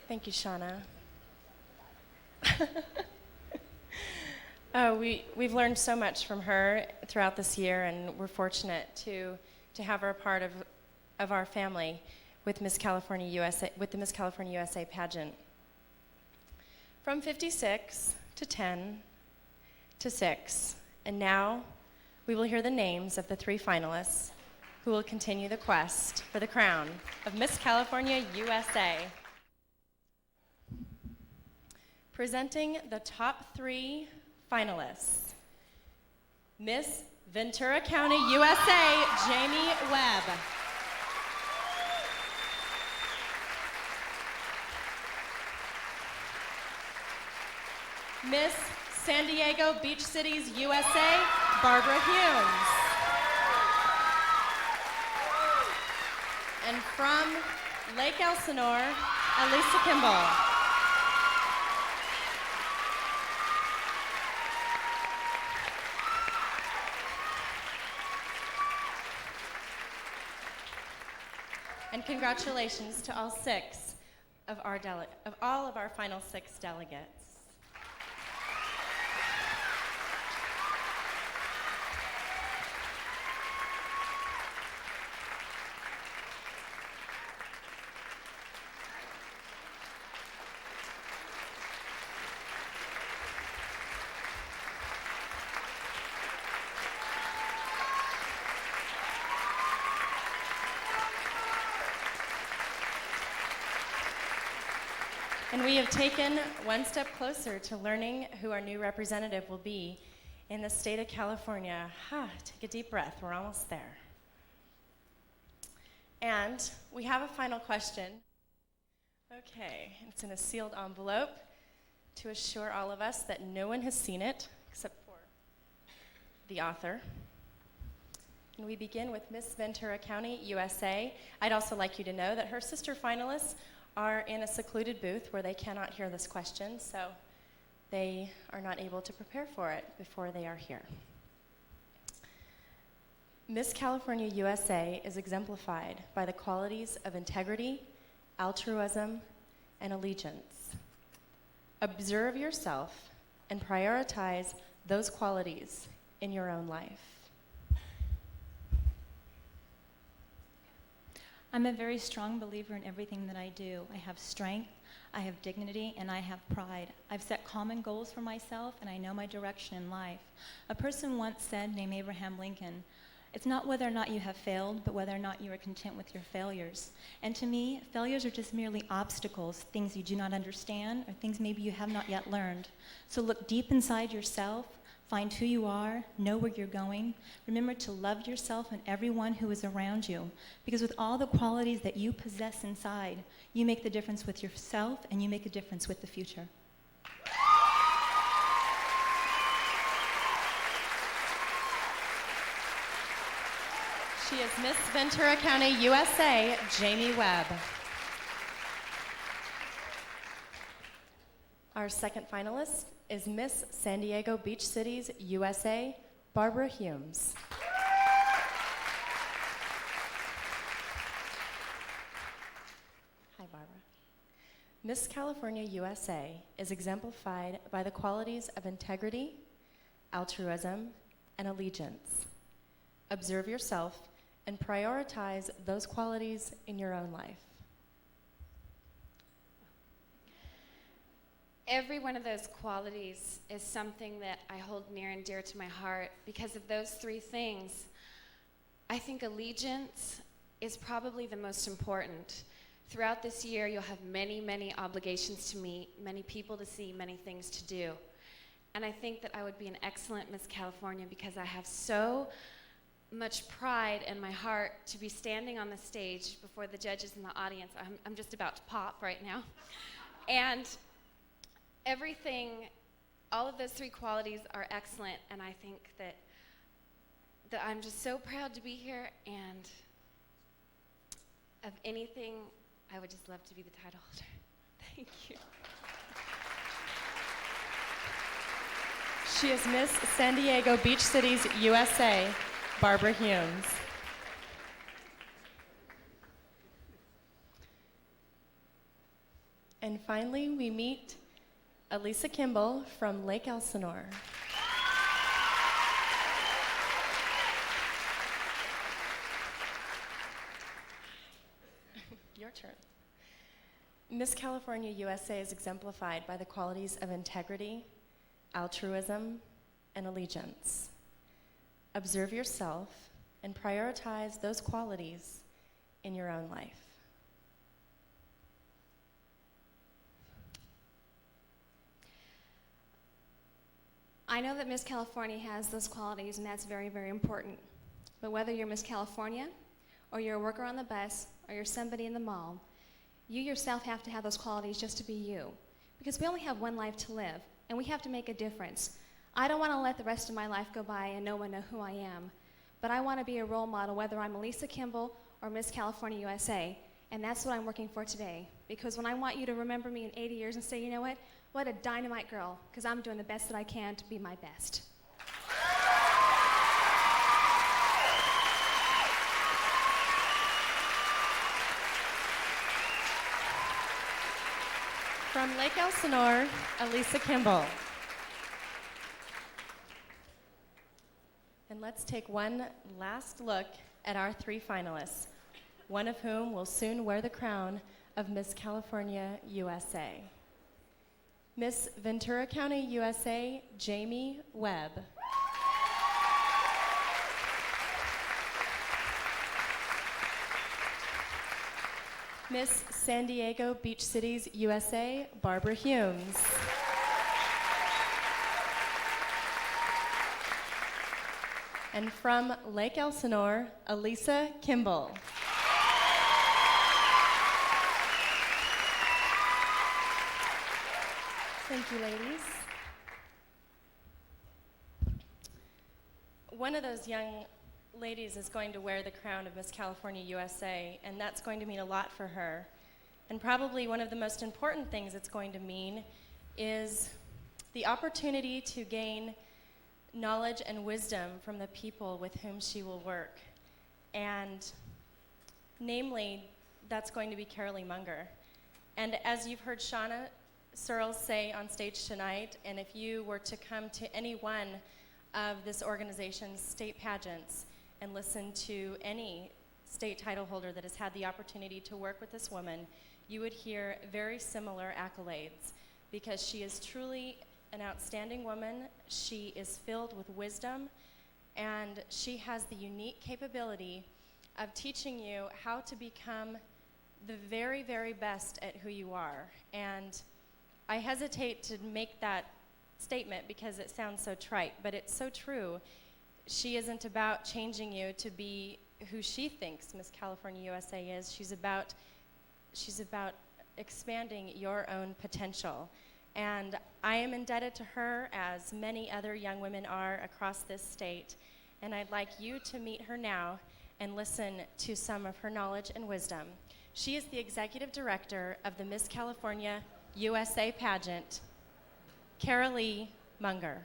Thank you, Shauna. We've learned so much from her throughout this year, and we're fortunate to have her a part of our family with Miss California USA, with the Miss California USA pageant. From 56 to 10 to 6, and now we will hear the names of the 3 finalists who will continue the quest for the crown of Miss California USA. Presenting the top 3 finalists, Miss Ventura County, USA, Jamie Webb. Miss San Diego Beach Cities, USA, Barbara Humes. And from Lake Elsinore, Elisa Kimball. And congratulations to all 6 of all of our final 6 delegates. And we have taken one step closer to learning who our new representative will be in the state of California. Take a deep breath, we're almost there. And we have a final question. Okay, it's in a sealed envelope to assure all of us that no one has seen it except for the author. And we begin with Miss Ventura County, USA. I'd also like you to know that her sister finalists are in a secluded booth where they cannot hear this question, so they are not able to prepare for it before they are here. Miss California USA is exemplified by the qualities of integrity, altruism, and allegiance. Observe yourself and prioritize those qualities in your own life. I'm a very strong believer in everything that I do. I have strength, I have dignity, and I have pride. I've set common goals for myself, and I know my direction in life. A person once said, named Abraham Lincoln, "It's not whether or not you have failed, but whether or not you are content with your failures." And to me, failures are just merely obstacles, things you do not understand, or things maybe you have not yet learned. So look deep inside yourself, find who you are, know where you're going. Remember to love yourself and everyone who is around you. Because with all the qualities that you possess inside, you make the difference with yourself and you make a difference with the future. She is Miss Ventura County, USA, Jamie Webb. Our second finalist is Miss San Diego Beach Cities, USA, Barbara Humes. Hi, Barbara. Miss California, USA is exemplified by the qualities of integrity, altruism, and allegiance. Observe yourself and prioritize those qualities in your own life. Every one of those qualities is something that I hold near and dear to my heart. Because of those three things, I think allegiance is probably the most important. Throughout this year, you'll have many, many obligations to meet, many people to see, many things to do. And I think that I would be an excellent Miss California because I have so much pride in my heart to be standing on the stage before the judges and the audience. I'm just about to pop right now. And everything, all of those three qualities are excellent, and I think that I'm just so proud to be here, and of anything, I would just love to be the title holder. Thank you. She is Miss San Diego Beach Cities, USA, Barbara Humes. And finally, we meet Elisa Kimball from Lake Elsinore. Your turn. Miss California, USA is exemplified by the qualities of integrity, altruism, and allegiance. Observe yourself and prioritize those qualities in your own life. I know that Miss California has those qualities, and that's very, very important. But whether you're Miss California, or you're a worker on the bus, or you're somebody in the mall, you yourself have to have those qualities just to be you. Because we only have one life to live, and we have to make a difference. I don't want to let the rest of my life go by and no one know who I am. But I want to be a role model, whether I'm Elisa Kimball or Miss California, USA. And that's what I'm working for today. Because when I want you to remember me in 80 years and say, you know what a dynamite girl, because I'm doing the best that I can to be my best. From Lake Elsinore, Elisa Kimball. And let's take one last look at our three finalists, one of whom will soon wear the crown of Miss California, USA. Miss Ventura County, USA, Jamie Webb. Miss San Diego Beach Cities, USA, Barbara Humes. And from Lake Elsinore, Elisa Kimball. Thank you, ladies. One of those young ladies is going to wear the crown of Miss California, USA, and that's going to mean a lot for her. And probably one of the most important things it's going to mean is the opportunity to gain knowledge and wisdom from the people with whom she will work. And namely, that's going to be Carolee Munger. And as you've heard Shauna Searles say on stage tonight, and if you were to come to any one of this organization's state pageants and listen to any state title holder that has had the opportunity to work with this woman, you would hear very similar accolades, because she is truly an outstanding woman. She is filled with wisdom, and she has the unique capability of teaching you how to become the very, very best at who you are. And I hesitate to make that statement because it sounds so trite, but it's so true. She isn't about changing you to be who she thinks Miss California, USA is. She's about expanding your own potential. And I am indebted to her, as many other young women are across this state. And I'd like you to meet her now and listen to some of her knowledge and wisdom. She is the executive director of the Miss California USA pageant, Carolee Munger.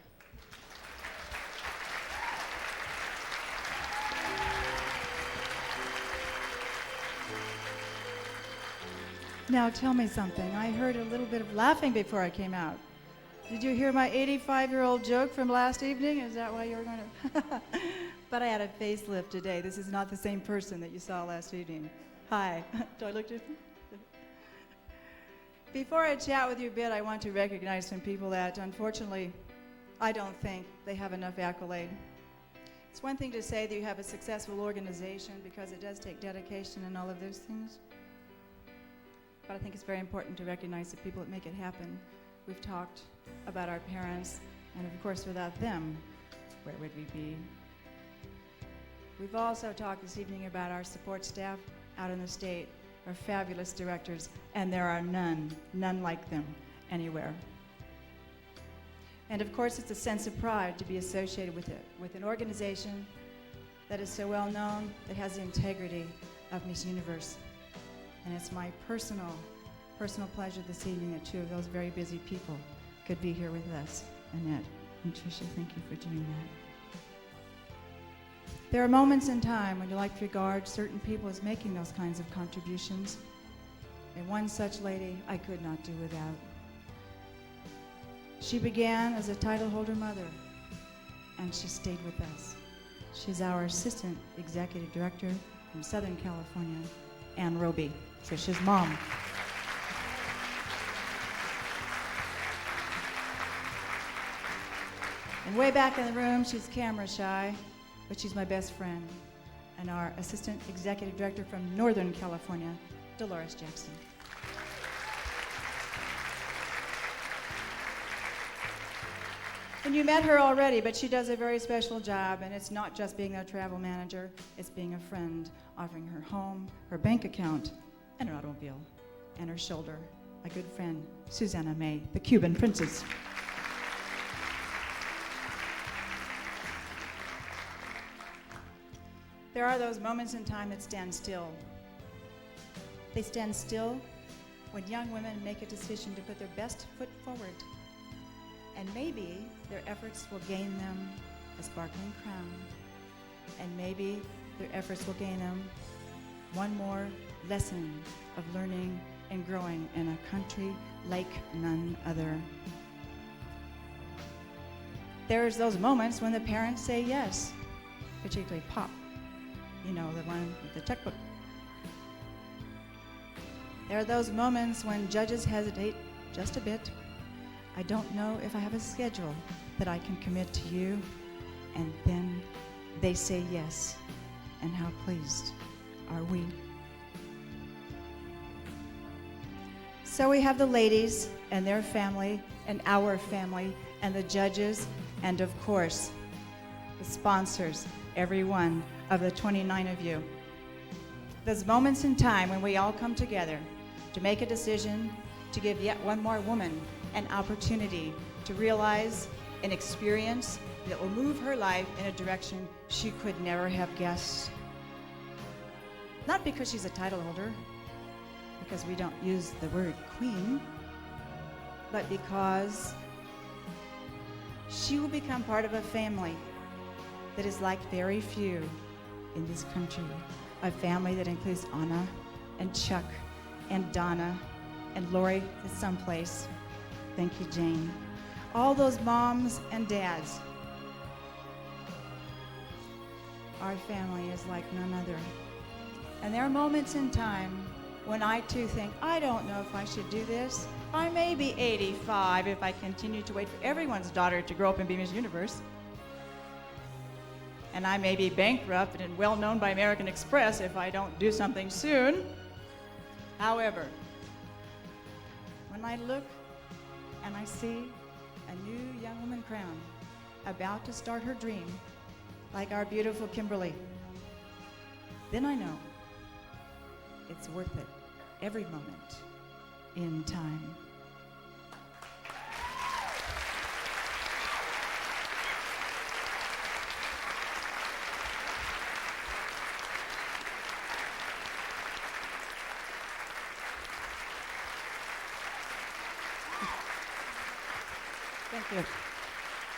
Now tell me something. I heard a little bit of laughing before I came out. Did you hear my 85-year-old joke from last evening? Is that why you were going to? But I had a facelift today. This is not the same person that you saw last evening. Hi. Do I look different? Before I chat with you a bit, I want to recognize some people that, unfortunately, I don't think they have enough accolade. It's one thing to say that you have a successful organization, because it does take dedication and all of those things. But I think it's very important to recognize the people that make it happen. We've talked about our parents, and of course without them, where would we be? We've also talked this evening about our support staff out in the state, our fabulous directors, and there are none like them anywhere. And of course it's a sense of pride to be associated with it, with an organization that is so well known, that has the integrity of Miss Universe. And it's my personal pleasure this evening that two of those very busy people could be here with us. Annette and Tricia, thank you for doing that. There are moments in time when you like to regard certain people as making those kinds of contributions. And one such lady I could not do without. She began as a title holder mother, and she stayed with us. She's our assistant executive director from Southern California, Ann Roby, Tricia's mom. And way back in the room, she's camera shy, but she's my best friend, and our assistant executive director from Northern California, Dolores Jackson. And you met her already, but she does a very special job, and it's not just being a travel manager, it's being a friend, offering her home, her bank account, and her automobile, and her shoulder. My good friend, Susanna May, the Cuban princess. There are those moments in time that stand still. They stand still when young women make a decision to put their best foot forward. And maybe their efforts will gain them a sparkling crown. And maybe their efforts will gain them one more lesson of learning and growing in a country like none other. There's those moments when the parents say yes, particularly Pop. You know, the one with the checkbook. There are those moments when judges hesitate just a bit. I don't know if I have a schedule that I can commit to you. And then they say yes. And how pleased are we? So we have the ladies and their family and our family and the judges and, of course, the sponsors, every one of the 29 of you. Those moments in time when we all come together to make a decision to give yet one more woman an opportunity to realize an experience that will move her life in a direction she could never have guessed. Not because she's a title holder, because we don't use the word queen, but because she will become part of a family that is like very few in this country. A family that includes Anna and Chuck and Donna and Lori is someplace. Thank you, Jane. All those moms and dads. Our family is like none other. And there are moments in time when I too think, I don't know if I should do this. I may be 85 if I continue to wait for everyone's daughter to grow up and be Miss Universe. And I may be bankrupt and well known by American Express if I don't do something soon. However, when I look and I see a new young woman crowned, about to start her dream, like our beautiful Kimberly, then I know it's worth it, every moment in time. Thank you.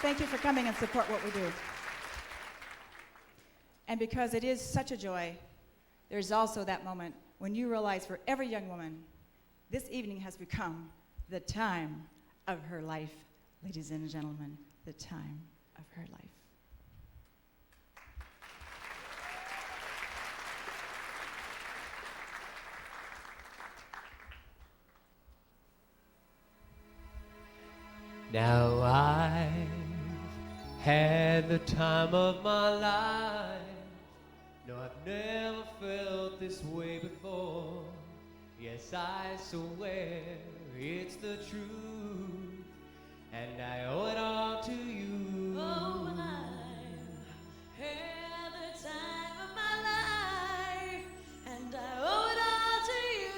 Thank you for coming and support what we do. And because it is such a joy, there's also that moment when you realize for every young woman, this evening has become the time of her life. Ladies and gentlemen, the time of her life. Now I've had the time of my life. No, I've never felt this way before. Yes, I swear it's the truth, and I owe it all to you. Oh, I've had the time of my life, and I owe it all to you.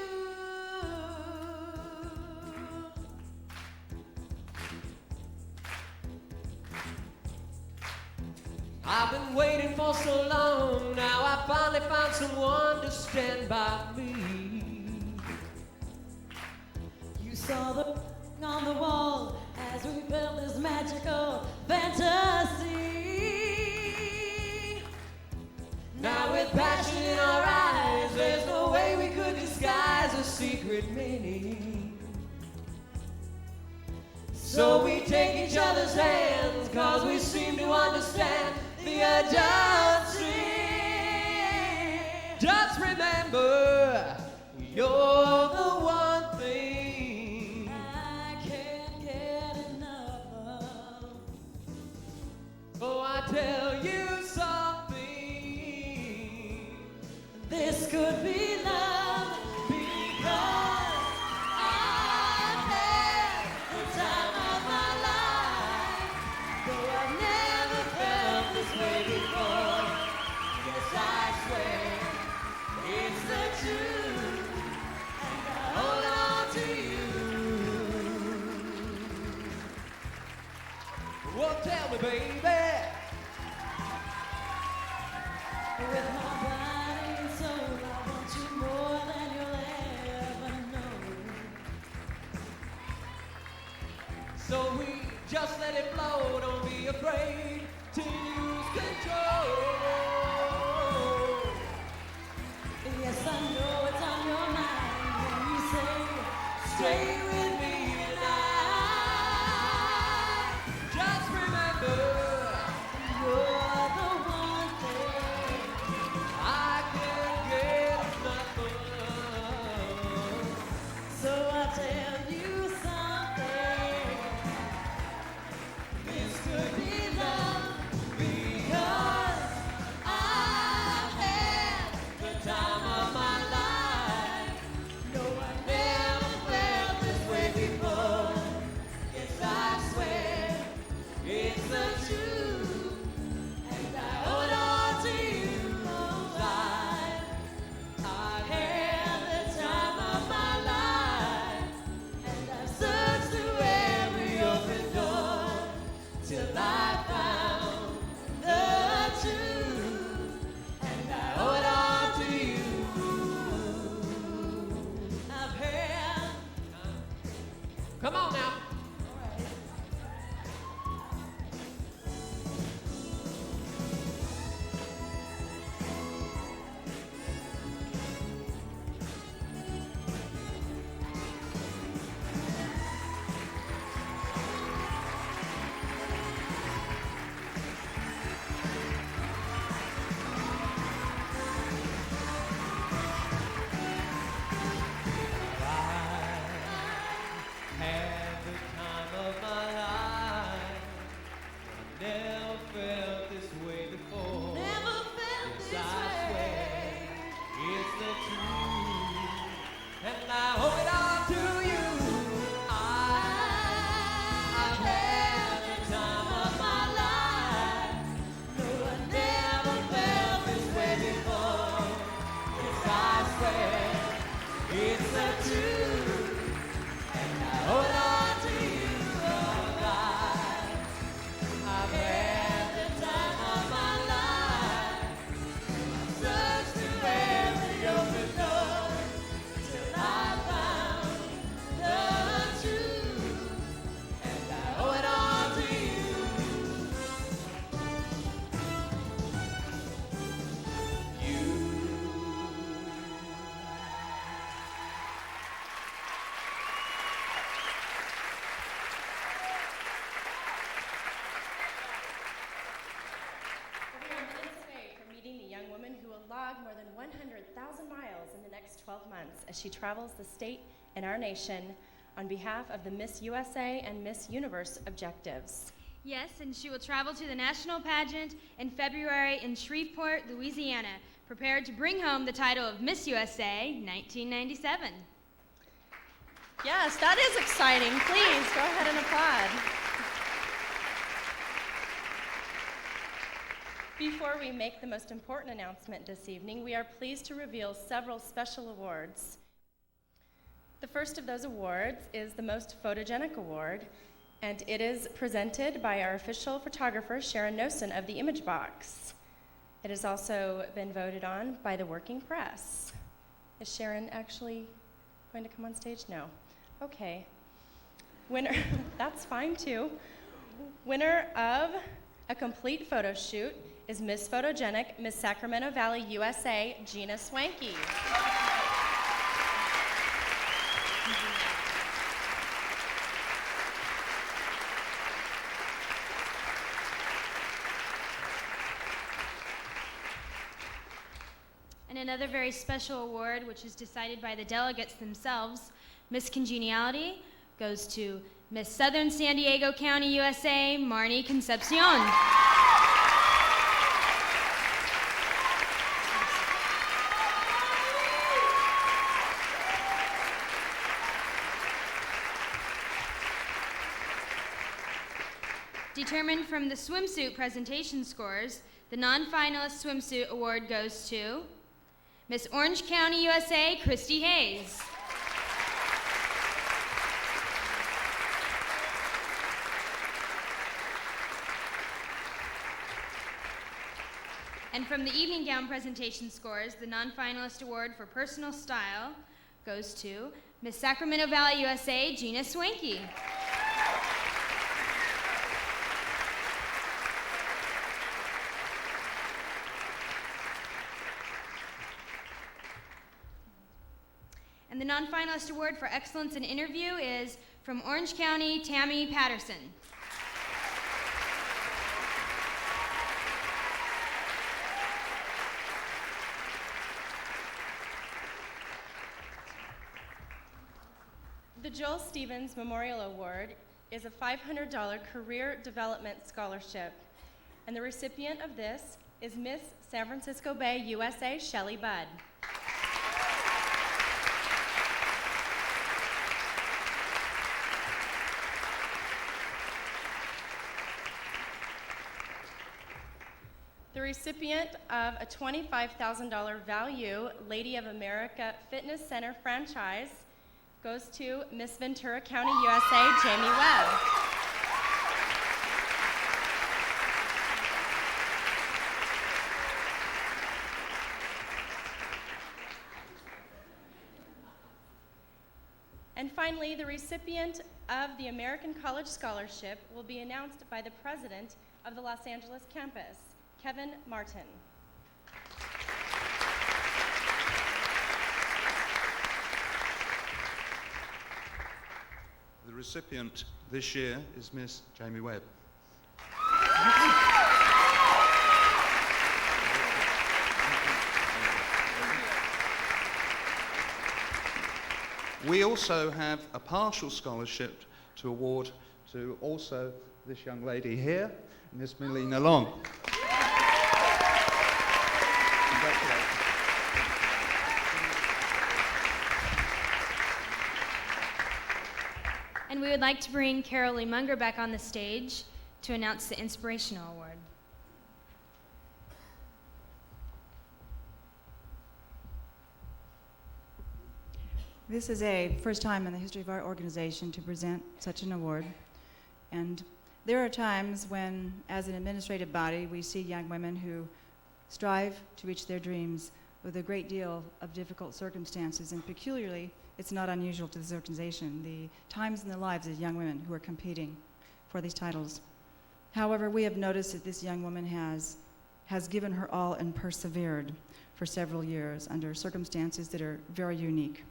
I've been waiting for so long, now I finally found someone to stand by me. You saw the on the wall as we built this magical fantasy. Now with passion in our eyes, there's no way we could disguise a secret meaning. So we take each other's hands, cause we seem to understand the urgency. Just remember, you're the one thing I can't get enough of. Oh, I tell you something. This could be love because I've had the time of my life. Though I've never felt this way before. Yes, I swear it's the truth, and I hold on to you. Well, tell me, baby. With my body and soul, I want you jog more than 100,000 miles in the next 12 months as she travels the state and our nation on behalf of the Miss USA and Miss Universe objectives. Yes, and she will travel to the national pageant in February in Shreveport, Louisiana, prepared to bring home the title of Miss USA 1997. Yes, that is exciting. Please go ahead and applaud. Before we make the most important announcement this evening, we are pleased to reveal several special awards. The first of those awards is the Most Photogenic Award, and it is presented by our official photographer, Sharon Nosen of the Image Box. It has also been voted on by the working press. Is Sharon actually going to come on stage? No. Okay. Winner, that's fine too. Winner of a complete photo shoot is Miss Photogenic, Miss Sacramento Valley, USA, Gina Swanky. And another very special award, which is decided by the delegates themselves, Miss Congeniality, goes to Miss Southern San Diego County, USA, Marnie Concepcion. Determined from the swimsuit presentation scores, the non-finalist swimsuit award goes to Miss Orange County, USA, Christy Hayes. And from the evening gown presentation scores, the non-finalist award for personal style goes to Miss Sacramento Valley, USA, Gina Swanky. And the non-finalist award for excellence in interview is from Orange County, Tammy Patterson. The Joel Stevens Memorial Award is a $500 career development scholarship, and the recipient of this is Miss San Francisco Bay, USA, Shelley Budd. The recipient of a $25,000 value Lady of America Fitness Center franchise goes to Miss Ventura County, USA, Jamie Webb. And finally, the recipient of the American College Scholarship will be announced by the president of the Los Angeles campus, Kevin Martin. The recipient this year is Miss Jamie Webb. We also have a partial scholarship to award to also this young lady here, Miss Melina Long. Congratulations. And we would like to bring Carol Lee Munger back on the stage to announce the Inspirational Award. This is a first time in the history of our organization to present such an award. And there are times when, as an administrative body, we see young women who strive to reach their dreams with a great deal of difficult circumstances, and peculiarly, it's not unusual to this organization, the times in the lives of young women who are competing for these titles. However, we have noticed that this young woman has given her all and persevered for several years under circumstances that are very unique.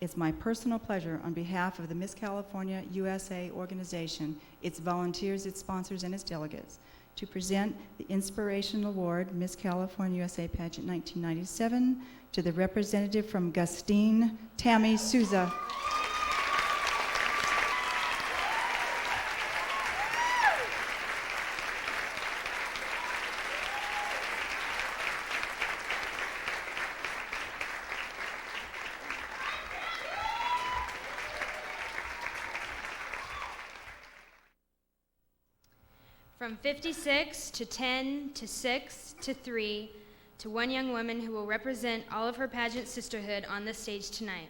It's my personal pleasure on behalf of the Miss California USA organization, its volunteers, its sponsors, and its delegates, to present the Inspiration Award, Miss California USA Pageant 1997, to the representative from Gustine, Tammy Souza. From 56 to 10 to 6 to 3 to one young woman who will represent all of her pageant sisterhood on this stage tonight.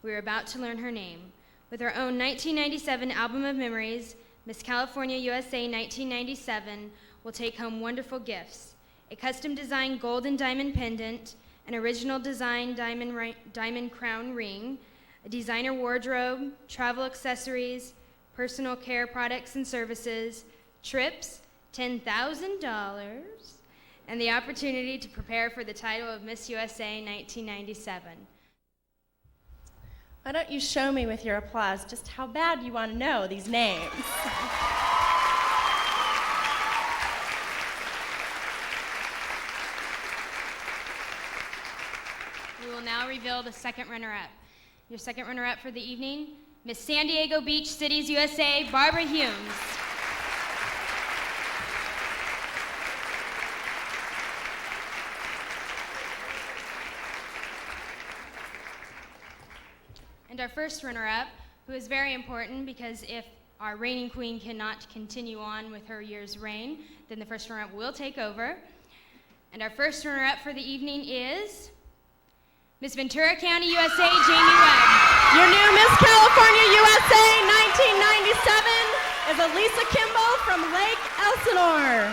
We are about to learn her name. With her own 1997 album of memories, Miss California USA 1997 will take home wonderful gifts: a custom designed gold and diamond pendant, an original design diamond crown ring, a designer wardrobe, travel accessories, personal care products and services, trips, $10,000, and the opportunity to prepare for the title of Miss USA 1997. Why don't you show me with your applause just how bad you want to know these names? We will now reveal the second runner-up. Your second runner-up for the evening, Miss San Diego Beach Cities USA, Barbara Humes. And our first runner-up, who is very important because if our reigning queen cannot continue on with her year's reign, then the first runner-up will take over. And our first runner-up for the evening is Miss Ventura County, USA, Jamie Webb. Your new Miss California USA 1997 is Elisa Kimball from Lake Elsinore.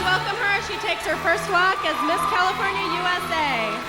Welcome her as she takes her first walk as Miss California USA.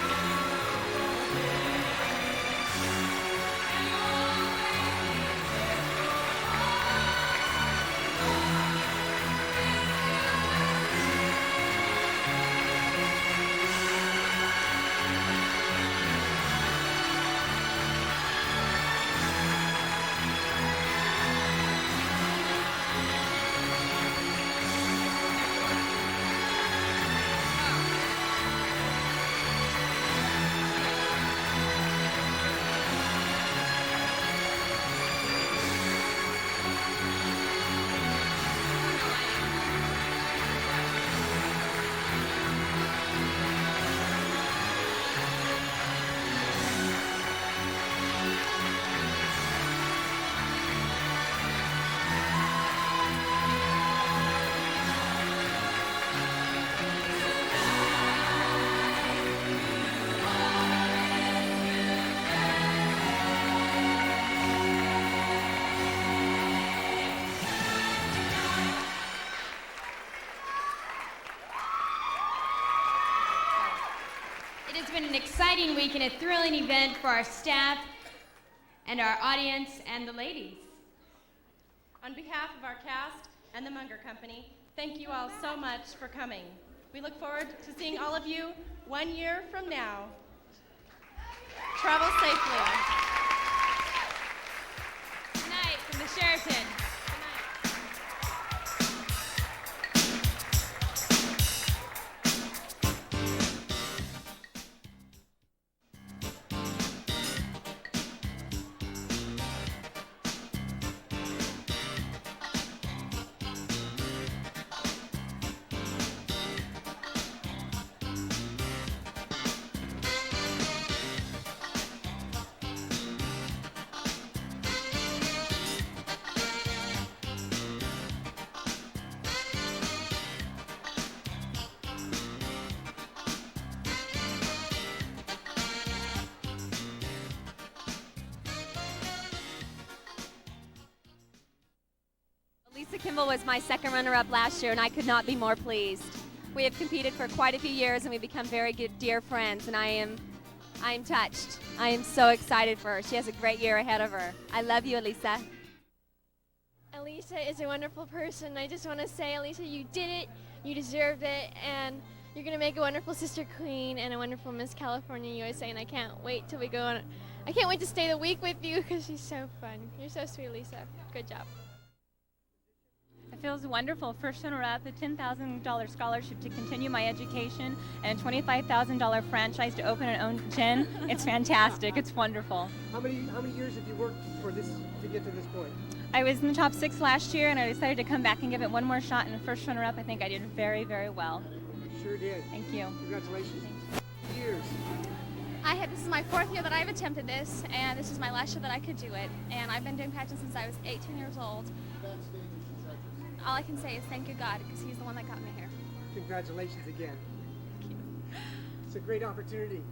It has been an exciting week and a thrilling event for our staff and our audience and the ladies. On behalf of our cast and the Munger Company, thank you all so much for coming. We look forward to seeing all of you 1 year from now. Travel safely. Good night from the Sheraton. Lisa Kimball was my second runner-up last year, and I could not be more pleased. We have competed for quite a few years, and we've become very good, dear friends, and I am touched. I am so excited for her. She has a great year ahead of her. I love you, Elisa. Elisa is a wonderful person. I just want to say, Elisa, you did it. You deserve it, and you're going to make a wonderful Sister Queen and a wonderful Miss California USA, and I can't wait till we go on. I can't wait to stay the week with you because she's so fun. You're so sweet, Lisa. Good job. It feels wonderful. First runner-up, a $10,000 scholarship to continue my education, and a $25,000 franchise to open and own gin. It's fantastic. It's wonderful. How many years have you worked for this to get to this point? I was in the top 6 last year, and I decided to come back and give it one more shot. And first runner-up, I think I did very, very well. You sure did. Thank you. Congratulations. Years. This is my 4th year that I've attempted this, and this is my last year that I could do it. And I've been doing pageants since I was 18 years old. All I can say is thank you, God, because He's the one that got me here. Congratulations again. Thank you. It's a great opportunity.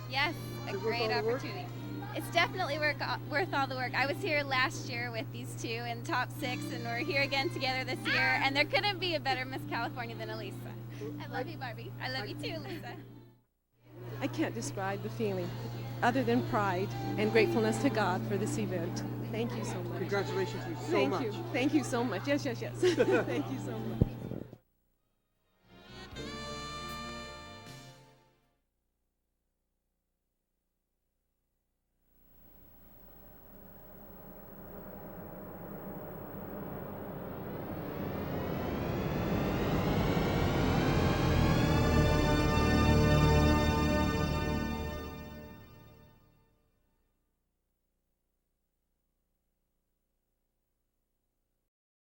Yes, a great opportunity. It's definitely worth all the work. I was here last year with these two in top 6, and we're here again together this year. And there couldn't be a better Miss California than Elisa. I love you, Barbie. I love you too, Elisa. I can't describe the feeling other than pride and gratefulness to God for this event. Thank you so much. Congratulations to you so much. Thank you. Thank you so much. Yes, yes, yes. Thank you so much.